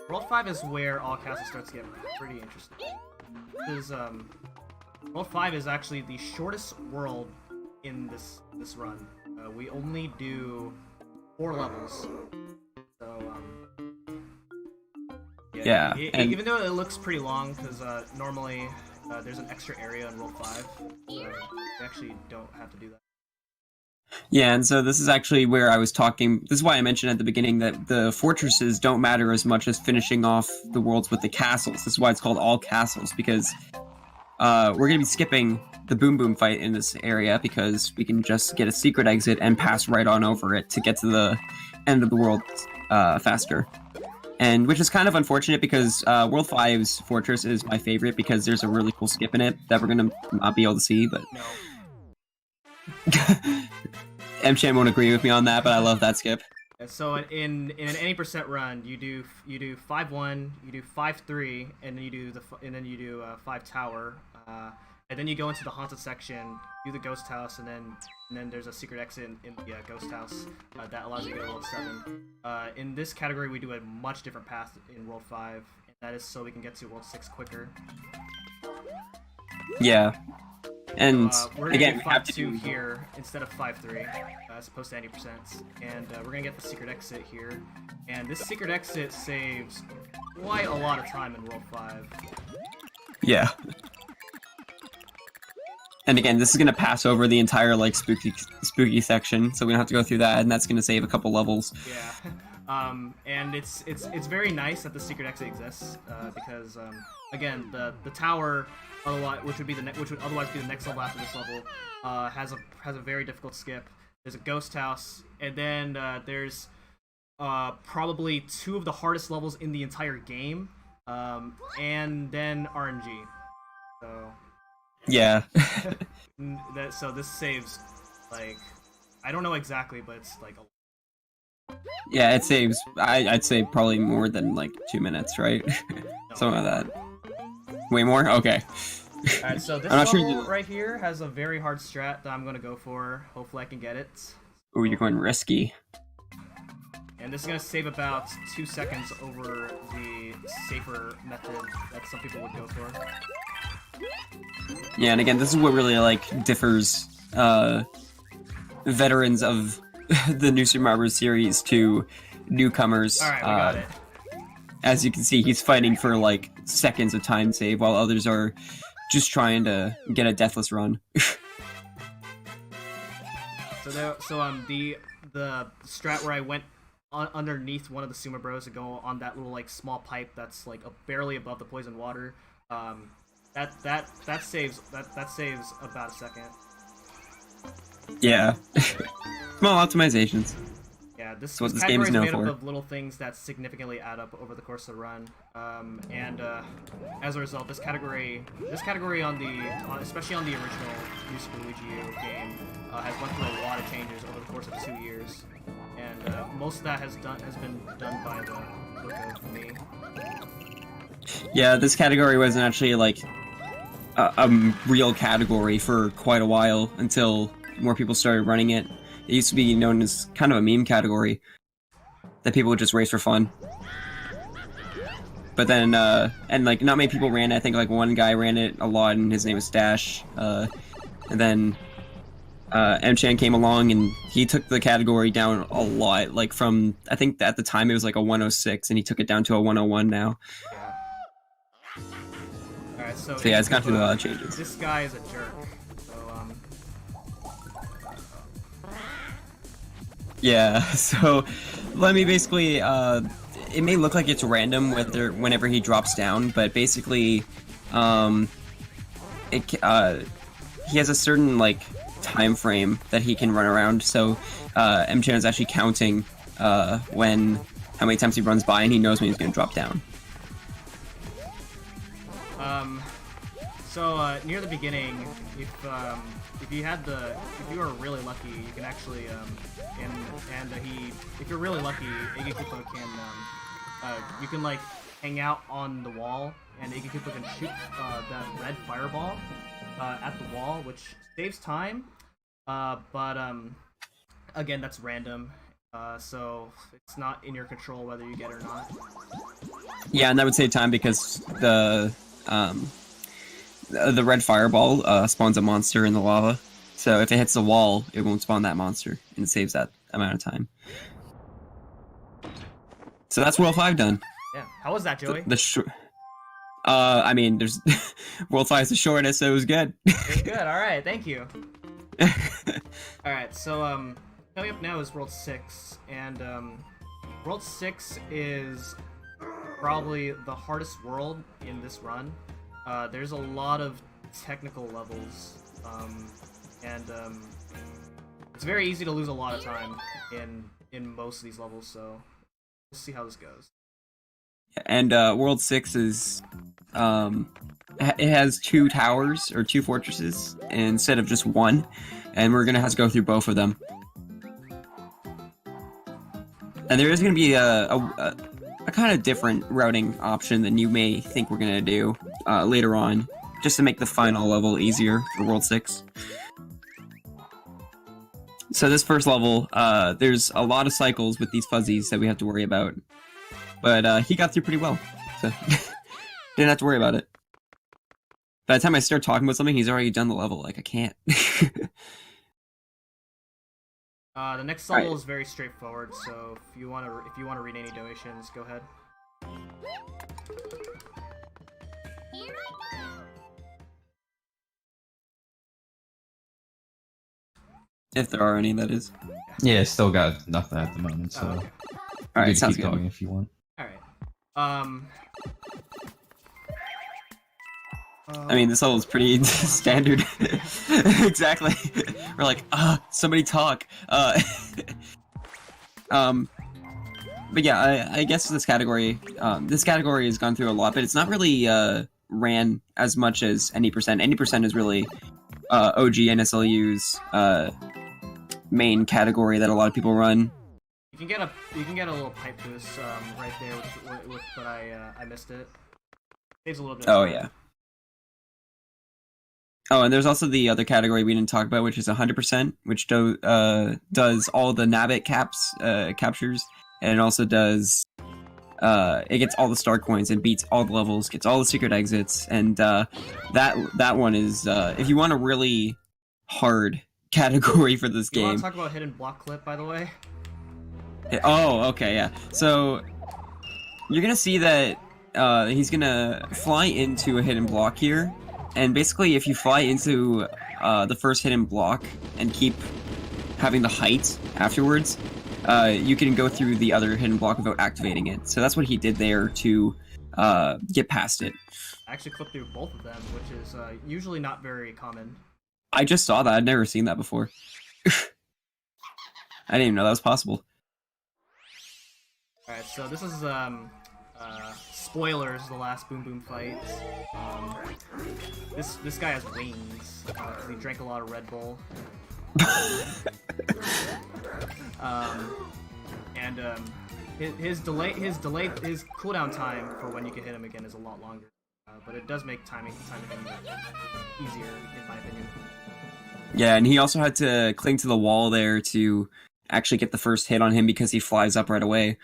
World 5 is where all castles start to get pretty interesting. Because World 5 is actually the shortest world in this run. We only do 4 levels. So, yeah. Even though it looks pretty long, because normally there's an extra area in World 5, we actually don't have to do that. Yeah, and so this is actually where I was talking. This is why I mentioned at the beginning that the fortresses don't matter as much as finishing off the worlds with the castles. This is why it's called all castles, because we're going to be skipping the Boom Boom fight in this area because we can just get a secret exit and pass right on over it to get to the end of the world faster. And which is kind of unfortunate because World 5's fortress is my favorite because there's a really cool skip in it that we're going to not be able to see, but... No. Mchan won't agree with me on that, but I love that skip. So in an any percent run, you do 5-1, you do 5-3, and then you do 5 tower, and then you go into the haunted section, do the ghost house, and then there's a secret exit in the ghost house that allows you to go to World 7. In this category, we do a much different path in World 5, and that is so we can get to World 6 quicker. Yeah. And we're again, we have to do 5-2 here instead of 5-3, as opposed to 90%. And we're gonna get the secret exit here. And this secret exit saves quite a lot of time in World 5. Yeah. And again, this is gonna pass over the entire like spooky section, so we don't have to go through that, and that's gonna save a couple levels. Yeah. And it's very nice that the secret exit exists because again the tower. Which would otherwise be the next level after this level, has a very difficult skip. There's a ghost house, and then there's probably 2 of the hardest levels in the entire game, and then RNG. So yeah. So this saves like I don't know exactly, but it's like yeah, it saves. I'd say probably more than like 2 minutes, right? No. Something like that. Way more? Okay. Alright, so this level right here has a very hard strat that I'm gonna go for. Hopefully I can get it. Oh, you're going risky. And this is gonna save about 2 seconds over the safer method that some people would go for. Yeah, and again, this is what really like differs veterans of the New Super Mario Bros. Series to newcomers. Alright, we got it. As you can see, he's fighting for like seconds of time save, while others are just trying to get a deathless run. The strat where I went underneath one of the Sumo Bros to go on that little like small pipe that's like barely above the poison water, that saves about a second. Yeah. Small optimizations. Yeah, this game is known made for. up of little things that significantly add up over the course of the run, and as a result, this category especially on the original New Super Luigi U game, has went through a lot of changes over the course of 2 years, and most of that has been done by the work of me. Yeah, this category wasn't actually like a real category for quite a while until more people started running it. It used to be known as kind of a meme category that people would just race for fun. But then, and like not many people ran it. I think like one guy ran it a lot, and his name was Dash. And then Mchan came along, and he took the category down a lot. Like from, I think at the time it was like a 106, and he took it down to a 101 now. Yeah. Alright, so yeah, it's gone through a lot of changes. This guy is a jerk. Yeah, so let me basically, it may look like it's random whenever he drops down, but basically, he has a certain, like, time frame that he can run around, so, Mchan is actually counting, how many times he runs by, and he knows when he's gonna drop down. So, near the beginning, if you are really lucky, you can actually, if you're really lucky, Iggy can, you can, like, hang out on the wall, and you can click and shoot that red fireball at the wall, which saves time. But again, that's random, so it's not in your control whether you get it or not. Yeah, and that would save time because the red fireball spawns a monster in the lava. So if it hits the wall, it won't spawn that monster, and it saves that amount of time. So that's World 5 done. Yeah, how was that, Joey? I mean, there's World 5 is the shortest, so it was good. It was good. All right, thank you. All right, so coming up now is World 6, and World 6 is probably the hardest world in this run. There's a lot of technical levels, and it's very easy to lose a lot of time in most of these levels. So we'll see how this goes. And World 6 is it has 2 towers or 2 fortresses instead of just 1, and we're gonna have to go through both of them. And there is gonna be a kind of different routing option than you may think we're gonna do later on, just to make the final level easier for World 6. So this first level, there's a lot of cycles with these fuzzies that we have to worry about. But he got through pretty well, so didn't have to worry about it. By the time I start talking about something, he's already done the level. Like, I can't. The next level is very straightforward. So if you want to read any donations, go ahead. If there are any, that is. Yeah, still got nothing at the moment, so Okay. All right, you sounds keep good. talking if you want. All right. I mean, this level is pretty standard. Exactly. We're like, somebody talk. But yeah, I guess this category has gone through a lot, but it's not really ran as much as NE%. NE% is really OG NSLU's main category that a lot of people run. You can get a little pipe boost right there, but I missed it. Saves a little bit. Oh yeah. Oh, and there's also the other category we didn't talk about, which is 100%, which does all the Nabbit captures, and it also does it gets all the star coins and beats all the levels, gets all the secret exits, and that one is if you want a really hard category for this You game. want to talk about hidden block clip, by the way? Oh, okay, yeah. So you're gonna see that he's gonna fly into a hidden block here. And basically, if you fly into the first hidden block and keep having the height afterwards, you can go through the other hidden block without activating it. So that's what he did there to get past it. I actually clipped through both of them, which is usually not very common. I just saw that. I'd never seen that before. I didn't even know that was possible. Alright, so this is spoilers, the last Boom Boom fight. This guy has wings, because he drank a lot of Red Bull. His cooldown time for when you can hit him again is a lot longer. But it does make timing easier, in my opinion. Yeah, and he also had to cling to the wall there to actually get the first hit on him because he flies up right away.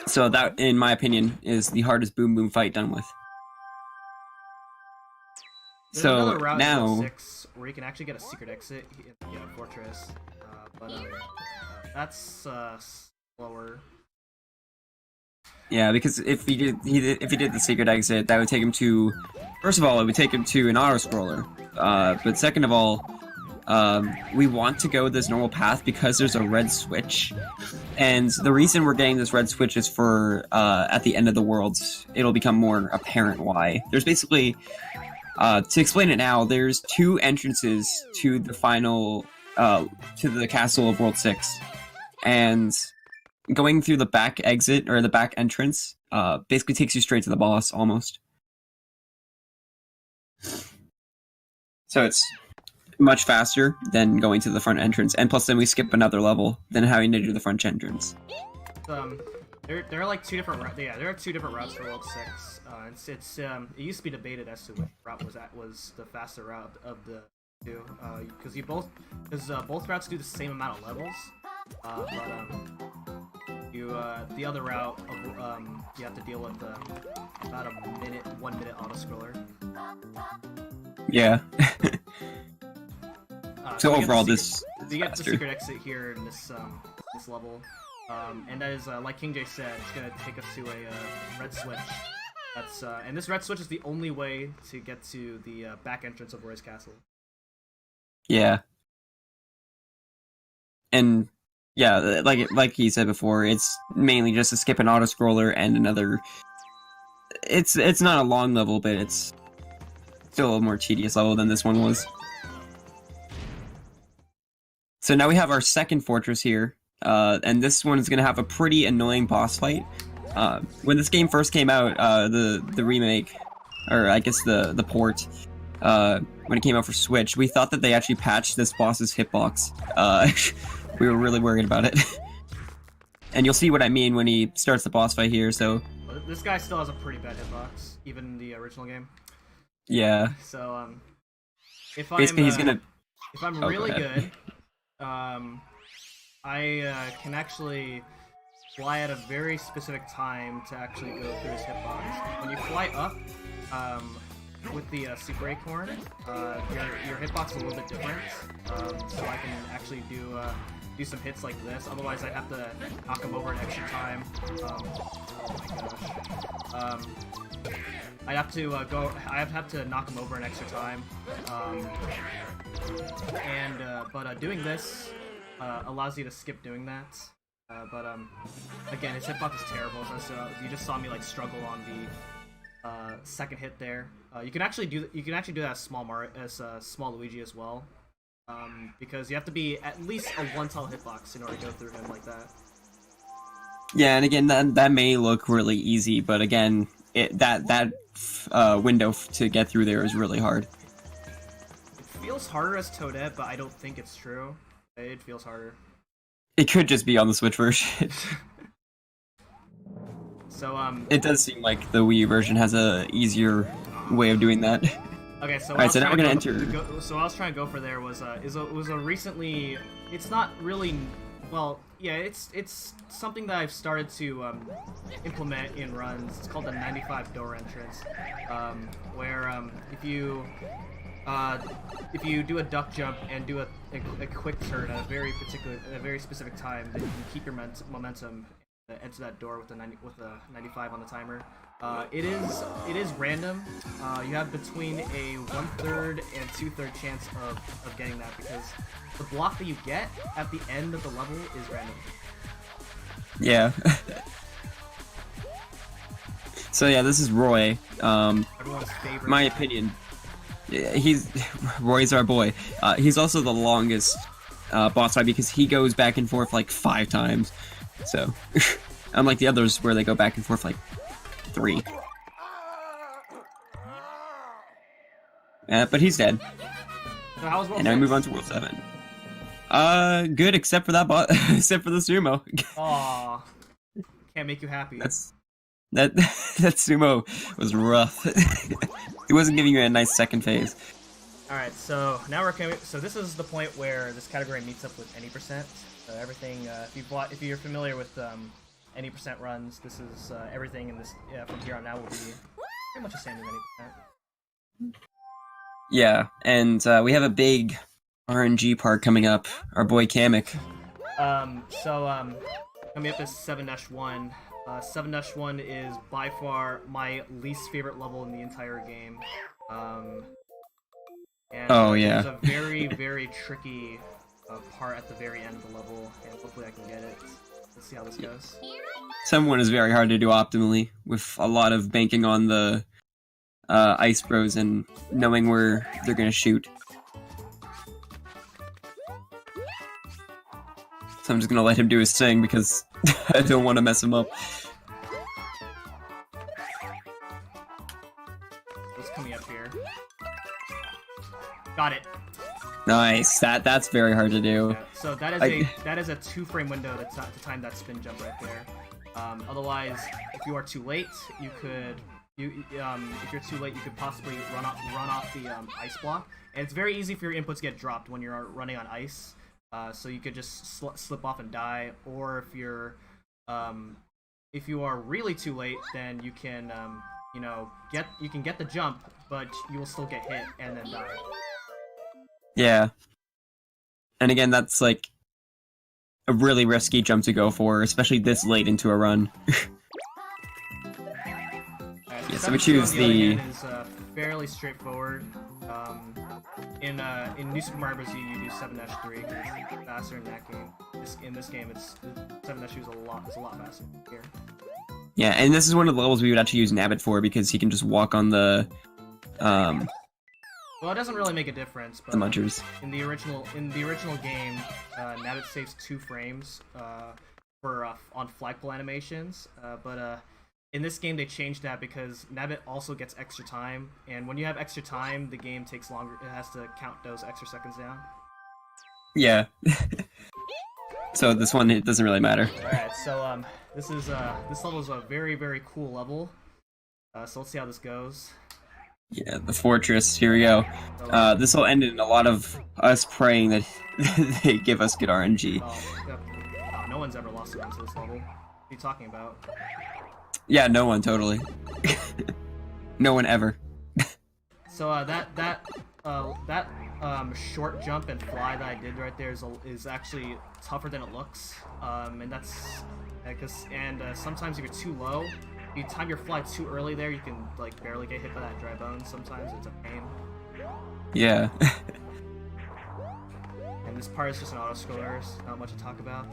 So that, in my opinion, is the hardest Boom Boom fight done with. There's So another route in now, Level 6 where you can actually get a secret exit in the fortress, but that's slower. yeah, because if he did the secret exit, that would take him to. First of all, it would take him to an auto scroller. But second of all, we want to go this normal path because there's a red switch. And the reason we're getting this red switch is for, at the end of the world, it'll become more apparent why. There's basically, to explain it now, there's 2 entrances to the final, to the castle of World 6. And going through the back exit, or the back entrance, basically takes you straight to the boss, almost. So it's much faster than going to the front entrance, and plus then we skip another level than having to do the front entrance. There are like two different routes. Yeah, there are two different routes for World 6. It used to be debated as to which route was the faster route of the two, because both routes do the same amount of levels. The other route, you have to deal with about a 1 minute auto scroller. Yeah. So overall, you get the faster. secret exit here in this level, and that is like King J said, it's gonna take us to a red switch. And this red switch is the only way to get to the back entrance of Roy's Castle. Yeah. And yeah, like he said before, it's mainly just to skip an auto scroller and another. It's not a long level, but it's still a more tedious level than this one was. So now we have our second fortress here, and this one is gonna have a pretty annoying boss fight. When this game first came out, the remake, or I guess the port, when it came out for Switch, we thought that they actually patched this boss's hitbox. We were really worried about it. And you'll see what I mean when he starts the boss fight here, so... This guy still has a pretty bad hitbox, even in the original game. Yeah. So, if basically he's gonna... If I'm really good, I can actually fly at a very specific time to actually go through his hitbox. When you fly up, with the Super Acorn, your hitbox is a little bit different, so I can actually do some hits like this. Otherwise, I'd have to knock him over an extra time. Oh my gosh. I'd have to knock him over an extra time. But doing this allows you to skip doing that. Again, his hitbox is terrible. So you just saw me like struggle on the second hit there. You can actually do that as small Luigi as well, because you have to be at least a 1-tile hitbox in order to go through him like that. Yeah, and again, that may look really easy, but again, that window to get through there is really hard. It feels harder as Toadette, but I don't think it's true. It feels harder. It could just be on the Switch version. So it does seem like the Wii version has a easier way of doing that. Okay, so Alright, so now we're gonna enter. So what I was trying to go for there was a recently. It's not really. Well, yeah, it's something that I've started to implement in runs. It's called the 95 door entrance, where if you do a duck jump and do a quick turn at a very specific time, then you can keep your momentum and enter that door with a 95 on the timer. It is random. You have between a 1/3 and 2/3 chance of getting that, because the block that you get at the end of the level is random. Yeah. So yeah, this is Roy. Everyone's favorite. My opinion. Roy's our boy. He's also the longest boss fight because he goes back and forth like 5 times. So, unlike the others where they go back and forth like 3. But he's dead. So how was World And now we 6? move on to World 7. Good, except for that except for the sumo. Aw, can't make you happy. That sumo was rough. He wasn't giving you a nice second phase. All right, so now we're coming. So this is the point where this category meets up with any percent. So everything, if you're familiar with any percent runs, this is everything in this from here on out will be pretty much the same as any percent. Yeah, and we have a big RNG part coming up. Our boy Kamek. Coming up is 7-1. 7-1 is by far my least favorite level in the entire game. Oh yeah. There's a very, very tricky part at the very end of the level, and hopefully I can get it. Let's see how this goes. 7-1 is very hard to do optimally, with a lot of banking on the Ice Bros and knowing where they're gonna shoot. So I'm just gonna let him do his thing because I don't want to mess him up. What's coming up here? Got it. Nice. That's very hard to do. Yeah, so that is a 2-frame window to time that spin jump right there. Otherwise, if you are too late, you could if you're too late, you could possibly run off the ice block. And it's very easy for your inputs to get dropped when you're running on ice. So you could just slip off and die. Or if you are really too late, then you can get the jump, but you will still get hit and then die. Yeah. And again, that's like a really risky jump to go for, especially this late into a run. Yeah, so we choose the. Is fairly straightforward. In New Super Mario Bros. You do 7-3 because it's faster in that game. In this game, it's 7-U is a lot faster here. Yeah, and this is one of the levels we would actually use Nabbit for because he can just walk on the. Well, it doesn't really make a difference, but the munchers. In the original game, Nabbit saves 2 frames on flagpole animations, but in this game they changed that because Nabbit also gets extra time, and when you have extra time, the game takes longer. It has to count those extra seconds down. Yeah. So this one, it doesn't really matter. All right, so this level is a very, very cool level. So let's see how this goes. Yeah, the fortress. Here we go. This will end in a lot of us praying that they give us good RNG. No one's ever lost a run to this level. What are you talking about? Yeah, no one, totally. No one ever. So that short jump and fly that I did right there is actually tougher than it looks. And that's because sometimes if you're too low, if you time your fly too early there, you can like barely get hit by that dry bone. Sometimes it's a pain. Yeah. And this part is just an auto scroller, so not much to talk about.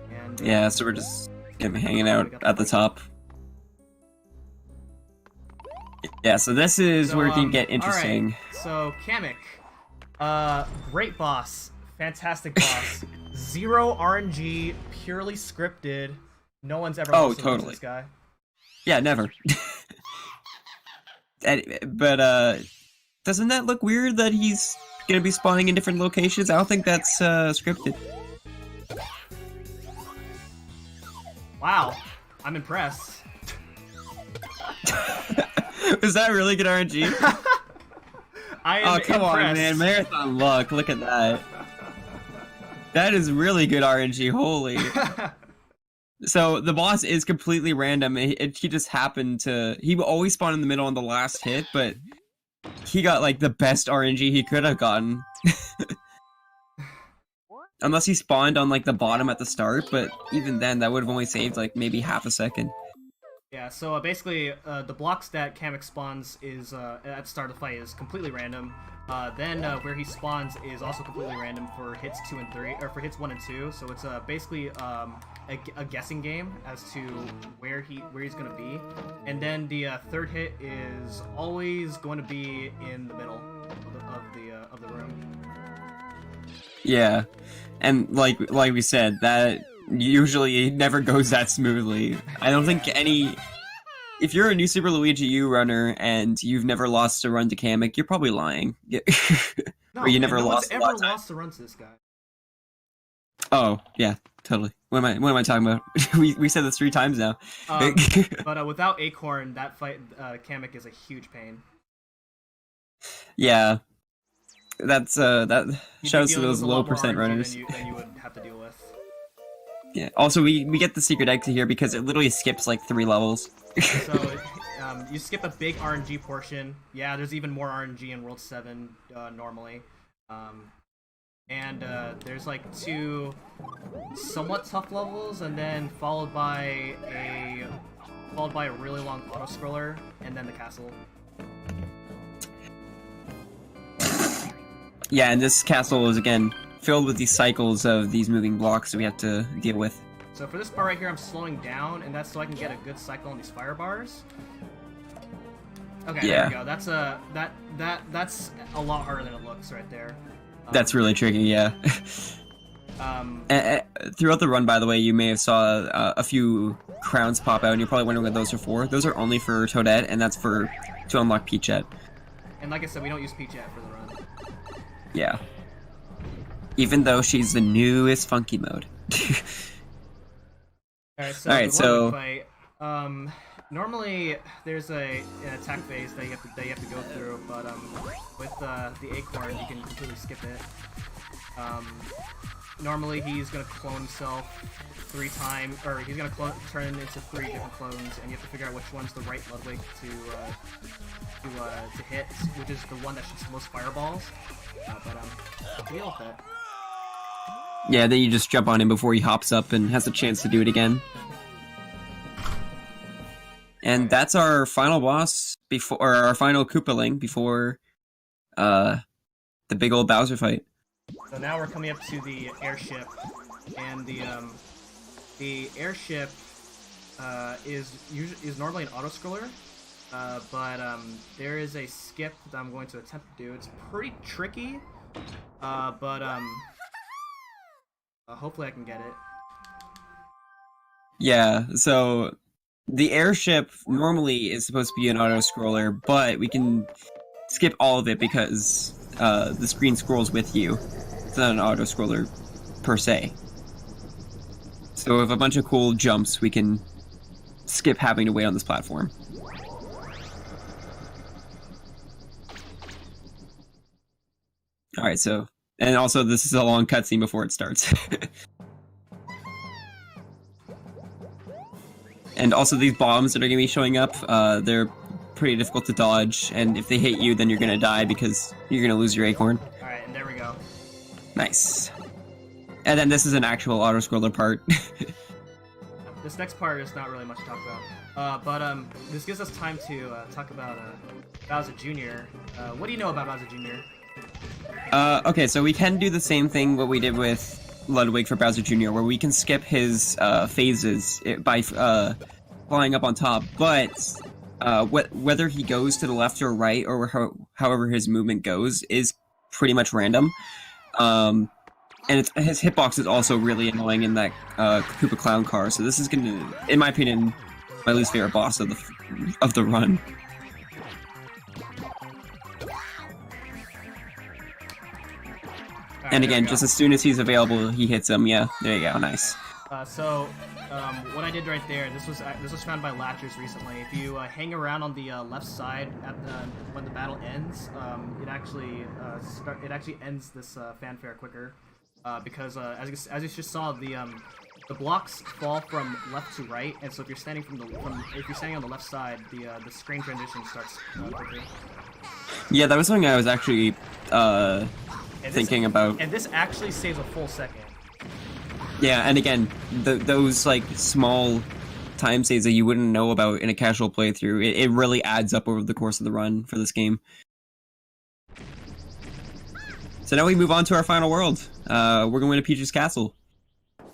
And yeah, so we're just hanging out at the top. Yeah, so this is where it can get interesting. Right. So Kamek, great boss, fantastic boss, 0 RNG, purely scripted. No one's ever lost totally. This guy. Yeah, never. But doesn't that look weird that he's gonna be spawning in different locations? I don't think that's scripted. Wow, I'm impressed. Is that really good RNG? I am come impressed. on, man. Marathon luck. Look at that. That is really good RNG. Holy. So the boss is completely random. He just happened to. He would always spawn in the middle on the last hit, but he got like the best RNG he could have gotten. Unless he spawned on like the bottom at the start, but even then, that would have only saved like maybe half a second. Yeah, so basically, the blocks that Kamek spawns is at the start of the fight is completely random. Then where he spawns is also completely random for hits 2 and 3, or for hits 1 and 2. So it's basically a guessing game as to where he's gonna be. And then the third hit is always going to be in the middle of the room. Yeah, and like we said, that usually never goes that smoothly. I don't think if you're a new Super Luigi U runner and you've never lost a run to Kamek, you're probably lying. No, or you never lost. Ever lost a run to this guy? Oh yeah, totally. What am I talking about? we said this 3 times now. But without Acorn, that fight Kamek is a huge pain. Yeah, that's that shows to those low percent runners. Than you would have to deal with. Yeah. Also, we get the secret exit here because it literally skips like 3 levels. So you skip a big RNG portion. Yeah, there's even more RNG in World 7 normally. And there's like 2 somewhat tough levels, and then followed by a really long auto scroller, and then the castle. Yeah, and this castle is again filled with these cycles of these moving blocks that we have to deal with. So for this part right here, I'm slowing down, and that's so I can get a good cycle on these fire bars. Okay, yeah. There we go. That's a lot harder than it looks right there. That's really tricky, yeah. Throughout the run, by the way, you may have saw a few crowns pop out, and you're probably wondering what those are for. Those are only for Toadette, and that's to unlock Peachette. And like I said, we don't use Peachette for the run. Yeah. Even though she's the newest funky mode. Alright, so Alright, the so- Ludwig fight, normally there's an attack phase that you have to go through, but with the acorn you can completely skip it. Normally he's gonna clone himself 3 times, or he's gonna turn into 3 different clones, and you have to figure out which one's the right Ludwig to hit, which is the one that shoots the most fireballs. Deal with it. Yeah, then you just jump on him before he hops up and has a chance to do it again. And that's our final boss or our final Koopaling before the big old Bowser fight. So now we're coming up to the airship, and the airship is normally an auto-scroller, but there is a skip that I'm going to attempt to do. It's pretty tricky, but hopefully I can get it. Yeah, so the airship normally is supposed to be an auto-scroller, but we can skip all of it because the screen scrolls with you. It's not an auto-scroller per se. So with a bunch of cool jumps, we can skip having to wait on this platform. Alright, so... And also, this is a long cutscene before it starts. And also, these bombs that are going to be showing up, they're pretty difficult to dodge, and if they hit you, then you're going to die because you're going to lose your acorn. Alright, and there we go. Nice. And then this is an actual auto-scroller part. This next part is not really much to talk about, but this gives us time to talk about Bowser Jr. What do you know about Bowser Jr.? Okay, so we can do the same thing what we did with Ludwig for Bowser Jr., where we can skip his phases by flying up on top, but whether he goes to the left or right, or however his movement goes, is pretty much random. And his hitbox is also really annoying in that Koopa Clown car, so this is gonna, in my opinion, my least favorite boss of the run. And again, just as soon as he's available, he hits him. Yeah, there you go. Nice. What I did right there, this was found by Latchers recently. If you hang around on the left side when the battle ends, it actually ends this fanfare quicker, because as you just saw, the blocks fall from left to right, and so if you're standing on the left side, the screen transition starts quicker. Yeah, that was something I was actually thinking about. And this actually saves a full second. Yeah, and again, those like small time saves that you wouldn't know about in a casual playthrough, it really adds up over the course of the run for this game. So now we move on to our final world. We're going to Peach's Castle.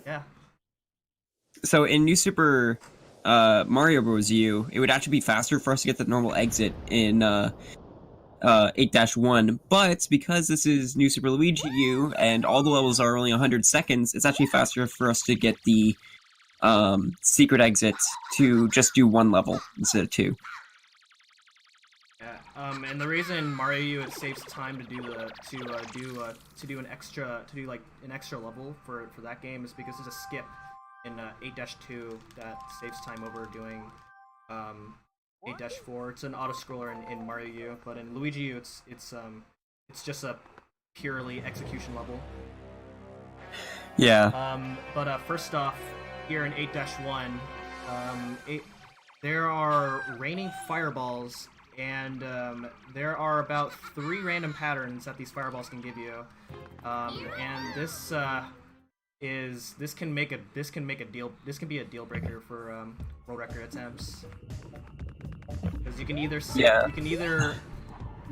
Yeah. So in New Super Mario Bros. U, it would actually be faster for us to get the normal exit in 8-1, but because this is New Super Luigi U and all the levels are only 100 seconds, it's actually faster for us to get the secret exit to just do 1 level instead of 2. Yeah, and the reason Mario U, it saves time to do an extra level for that game is because there's a skip in 8-2 that saves time over doing 8-4. It's an auto-scroller in Mario U, but in Luigi U, it's just a purely execution level. Yeah. But first off, here in 8-1, there are raining fireballs, and there are about 3 random patterns that these fireballs can give you, and this can be a deal breaker for world record attempts. Because you can either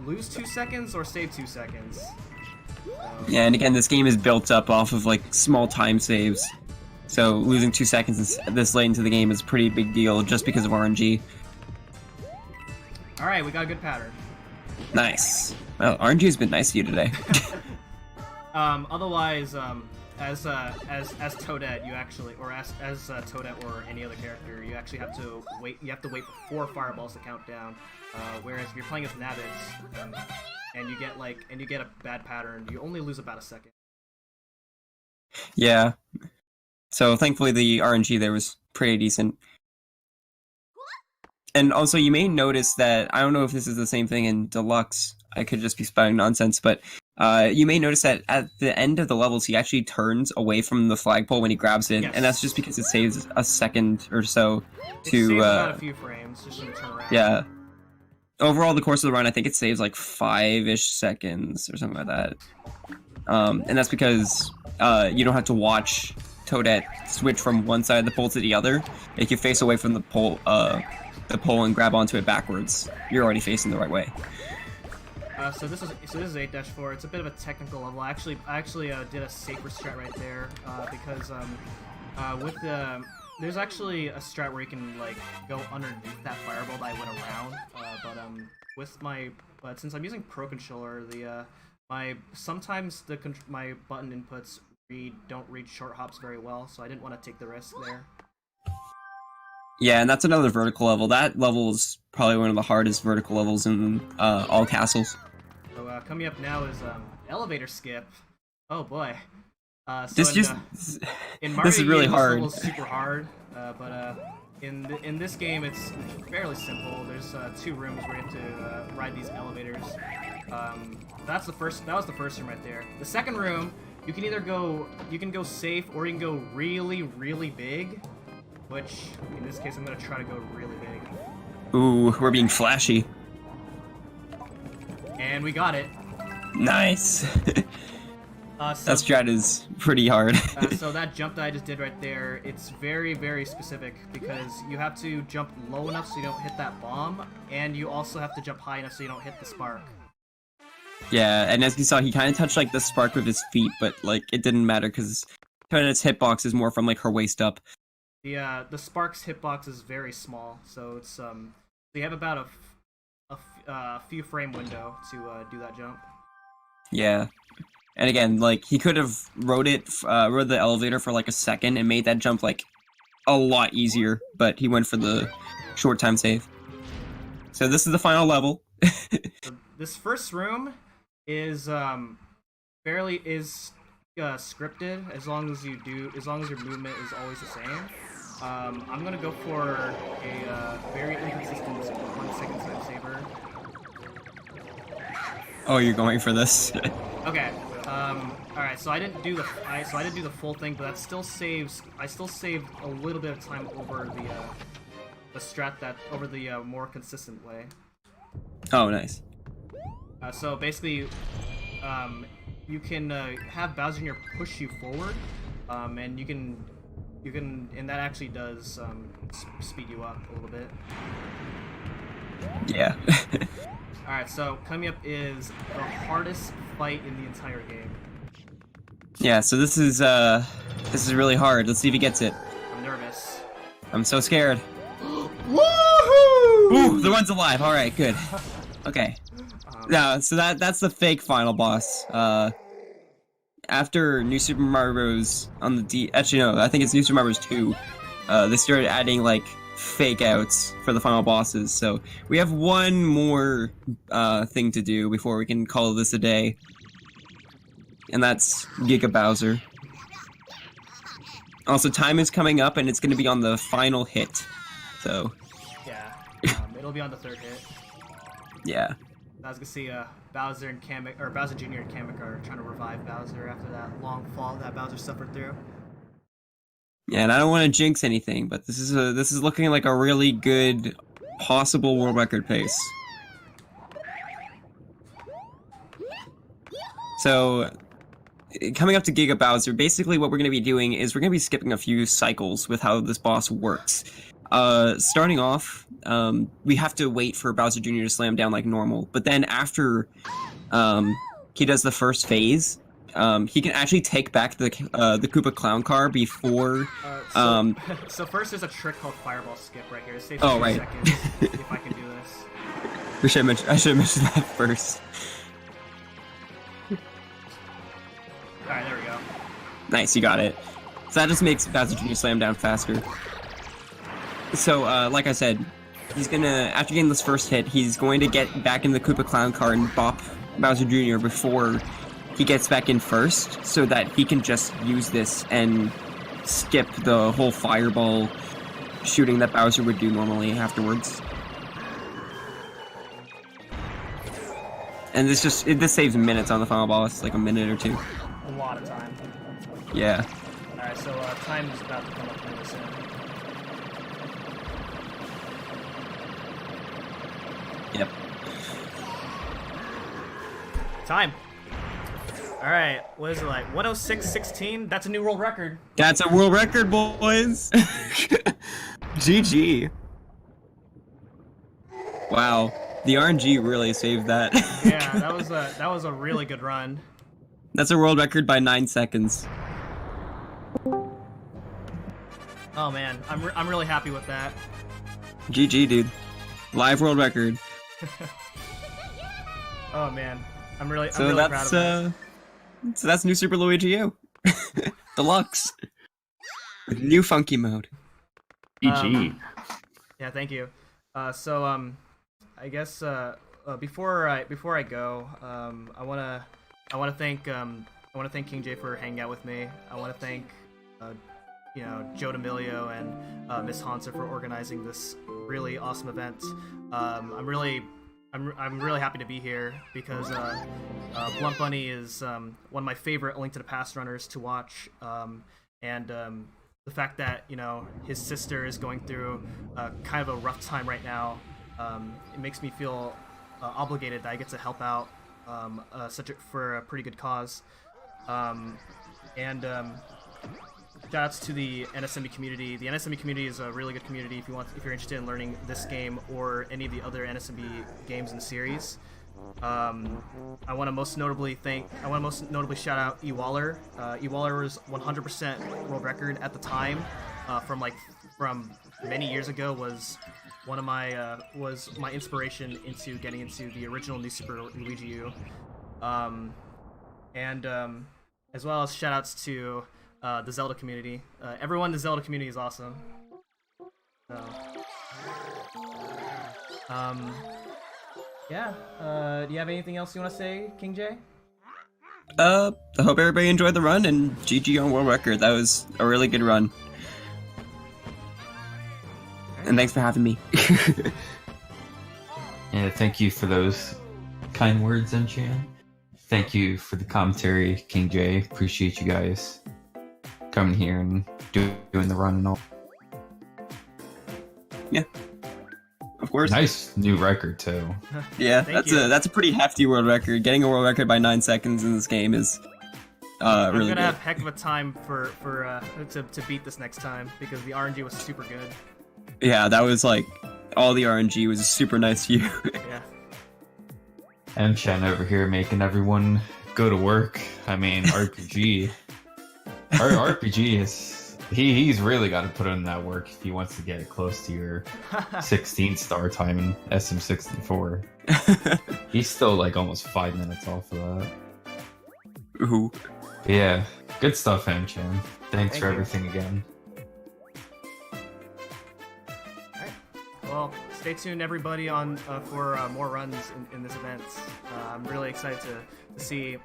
lose 2 seconds or save 2 seconds. Yeah, and again, this game is built up off of like small time saves, so losing 2 seconds this late into the game is a pretty big deal just because of RNG. All right, we got a good pattern. Nice. Well, RNG has been nice to you today. Otherwise, as Toadette, you actually, or as Toadette or any other character, you actually have to wait. You have to wait for 4 fireballs to count down. Whereas if you're playing as Nabbits, and you get a bad pattern, you only lose about a second. Yeah. So thankfully the RNG there was pretty decent. And also you may notice that, I don't know if this is the same thing in Deluxe, I could just be spouting nonsense, but you may notice that at the end of the levels he actually turns away from the flagpole when he grabs it, and that's just because it saves a second or so to... It saves about a few frames, just to turn around. Yeah. Overall, the course of the run, I think it saves like 5-ish seconds or something like that. And that's because you don't have to watch Toadette switch from one side of the pole to the other. If you face away from the pole and grab onto it backwards, you're already facing the right way. So this is 8-4. It's a bit of a technical level. I actually did a safer strat right there because with the there's actually a strat where you can like go underneath that fireball that I went around. But since I'm using Pro Controller, sometimes my button inputs don't read short hops very well, so I didn't want to take the risk there. Yeah, and that's another vertical level. That level is probably one of the hardest vertical levels in all castles. So coming up now is elevator skip. Oh boy. In Mario, this is really hard. This level's super hard, but in this game it's fairly simple. There's 2 rooms where you have to ride these elevators. That was the first room right there. The second room, you can either go safe or you can go really, really big. Which, in this case, I'm gonna try to go really big. Ooh, we're being flashy. And we got it. Nice. That strat is pretty hard. So that jump that I just did right there, it's very, very specific because you have to jump low enough so you don't hit that bomb, and you also have to jump high enough so you don't hit the spark. Yeah, and as you saw, he kind of touched like the spark with his feet, but like it didn't matter because Toadette's hitbox is more from like her waist up. The Spark's hitbox is very small, so it's you have about a few frame window to do that jump. Yeah, and again, like he could have rode the elevator for like a second and made that jump like a lot easier, but he went for the short time save. So this is the final level. So this first room is scripted as long as your movement is always the same. I'm gonna go for a very inconsistent 1-second time saver. Oh, you're going for this? Okay. Alright, so I didn't do the full thing, but that still saves. I still saved a little bit of time over the strat over the more consistent way. Oh, nice. So basically, you can have Bowser Jr. push you forward, and you can, and that actually does speed you up a little bit. Yeah. Alright, so coming up is the hardest fight in the entire game. Yeah, so this is really hard. Let's see if he gets it. I'm nervous. I'm so scared. Woohoo! Ooh, the one's alive. All right, good. Okay. No, so that's the fake final boss. After New Super Mario Bros. On the actually no, I think it's New Super Mario Bros. 2. They started adding like fake outs for the final bosses. So we have one more thing to do before we can call this a day, and that's Giga Bowser. Also, time is coming up, and it's going to be on the final hit. So yeah, it'll be on the third hit. Yeah. I was gonna see Bowser Jr. and Kamek are trying to revive Bowser after that long fall that Bowser suffered through. Yeah, and I don't want to jinx anything, but this is looking like a really good possible world record pace. So, coming up to Giga Bowser, basically what we're going to be doing is we're going to be skipping a few cycles with how this boss works. Starting off, we have to wait for Bowser Jr. to slam down like normal, but then after he does the first phase, he can actually take back the Koopa Clown Car before. So first there's a trick called Fireball Skip right here. It saves oh, 2 right. seconds if I can do this. I should have mentioned that first. Alright, there we go. Nice, you got it. So that just makes Bowser Jr. slam down faster. So, like I said, he's gonna, after getting this first hit, he's going to get back in the Koopa Clown Car and bop Bowser Jr. before he gets back in first, so that he can just use this and skip the whole fireball shooting that Bowser would do normally afterwards. And this saves minutes on the final boss, like a minute or two. A lot of time. Yeah. Alright, so time is about to come up really soon. Yep. Time. Alright, what is it like? 106.16? That's a new world record. That's a world record, boys! GG. Wow. The RNG really saved that. Yeah, that was a really good run. That's a world record by 9 seconds. Oh man, I'm really happy with that. GG, dude. Live world record. Oh man, I'm really So proud of that. So that's New Super Luigi U. Deluxe. With new funky mode. GG. Yeah, thank you. I guess before I go, I wanna thank King J for hanging out with me. I wanna thank Joe D'Amelio and Miss Hansa for organizing this really awesome event. I'm really happy to be here because Blunt Bunny is one of my favorite Link to the Past runners to watch, and the fact that his sister is going through kind of a rough time right now, it makes me feel obligated that I get to help out for a pretty good cause. Shoutouts to the NSME community. The NSME community is a really good community if you're interested in learning this game or any of the other NSME games in the series. I want to most notably shout out E-Waller. E-Waller was 100% world record at the time. From many years ago, was one of my inspiration into getting into the original New Super Luigi U. As well as shoutouts to the Zelda community. Everyone in the Zelda community is awesome. So, yeah. Do you have anything else you want to say, King J? I hope everybody enjoyed the run, and GG on world record. That was a really good run. And thanks for having me. Yeah, thank you for those kind words, Mchan. Thank you for the commentary, King J. Appreciate you guys coming here and doing the run and all. Yeah. Of course. Nice new record too. Yeah, Thank you. that's a pretty hefty world record. Getting a world record by 9 seconds in this game is I'm really gonna good. have heck of a time to beat this next time because the RNG was super good. Yeah, that was like all the RNG was super nice to you. Yeah. Mchan over here making everyone go to work. I mean, RPG. Our RPG is he's really got to put in that work if he wants to get close to your 16-star time in SM64. He's still like almost 5 minutes off of that. Ooh. Yeah, good stuff, Mchan. Thanks Thank for you. everything again. Alright. Well, stay tuned, everybody, for more runs in this event. I'm really excited to see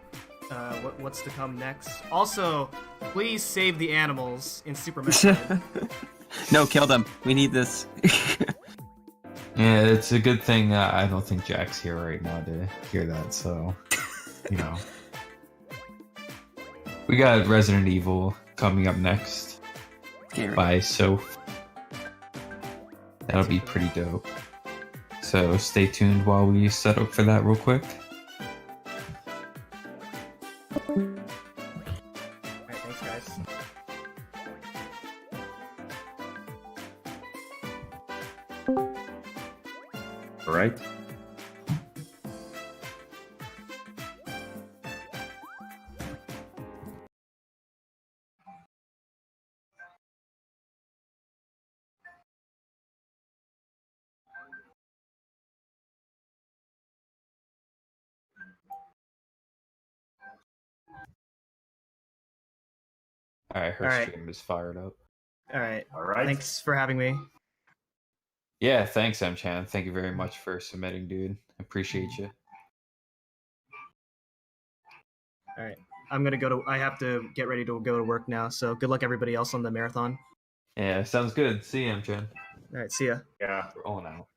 what's to come next. Also, please save the animals in Super Metroid. No, kill them. We need this. Yeah, it's a good thing I don't think Jack's here right now to hear that, so, We got Resident Evil coming up next by Soph. That'll be pretty dope. So stay tuned while we set up for that real quick. Alright, thanks, guys. All right. Alright, her Alright. stream is fired up. Alright. Alright. Thanks for having me. Yeah, thanks, Mchan. Thank you very much for submitting, dude. Appreciate you. Alright. I'm gonna go to. I have to get ready to go to work now. So good luck everybody else on the marathon. Yeah, sounds good. See you, Mchan. All right, see ya. Yeah. We're all out.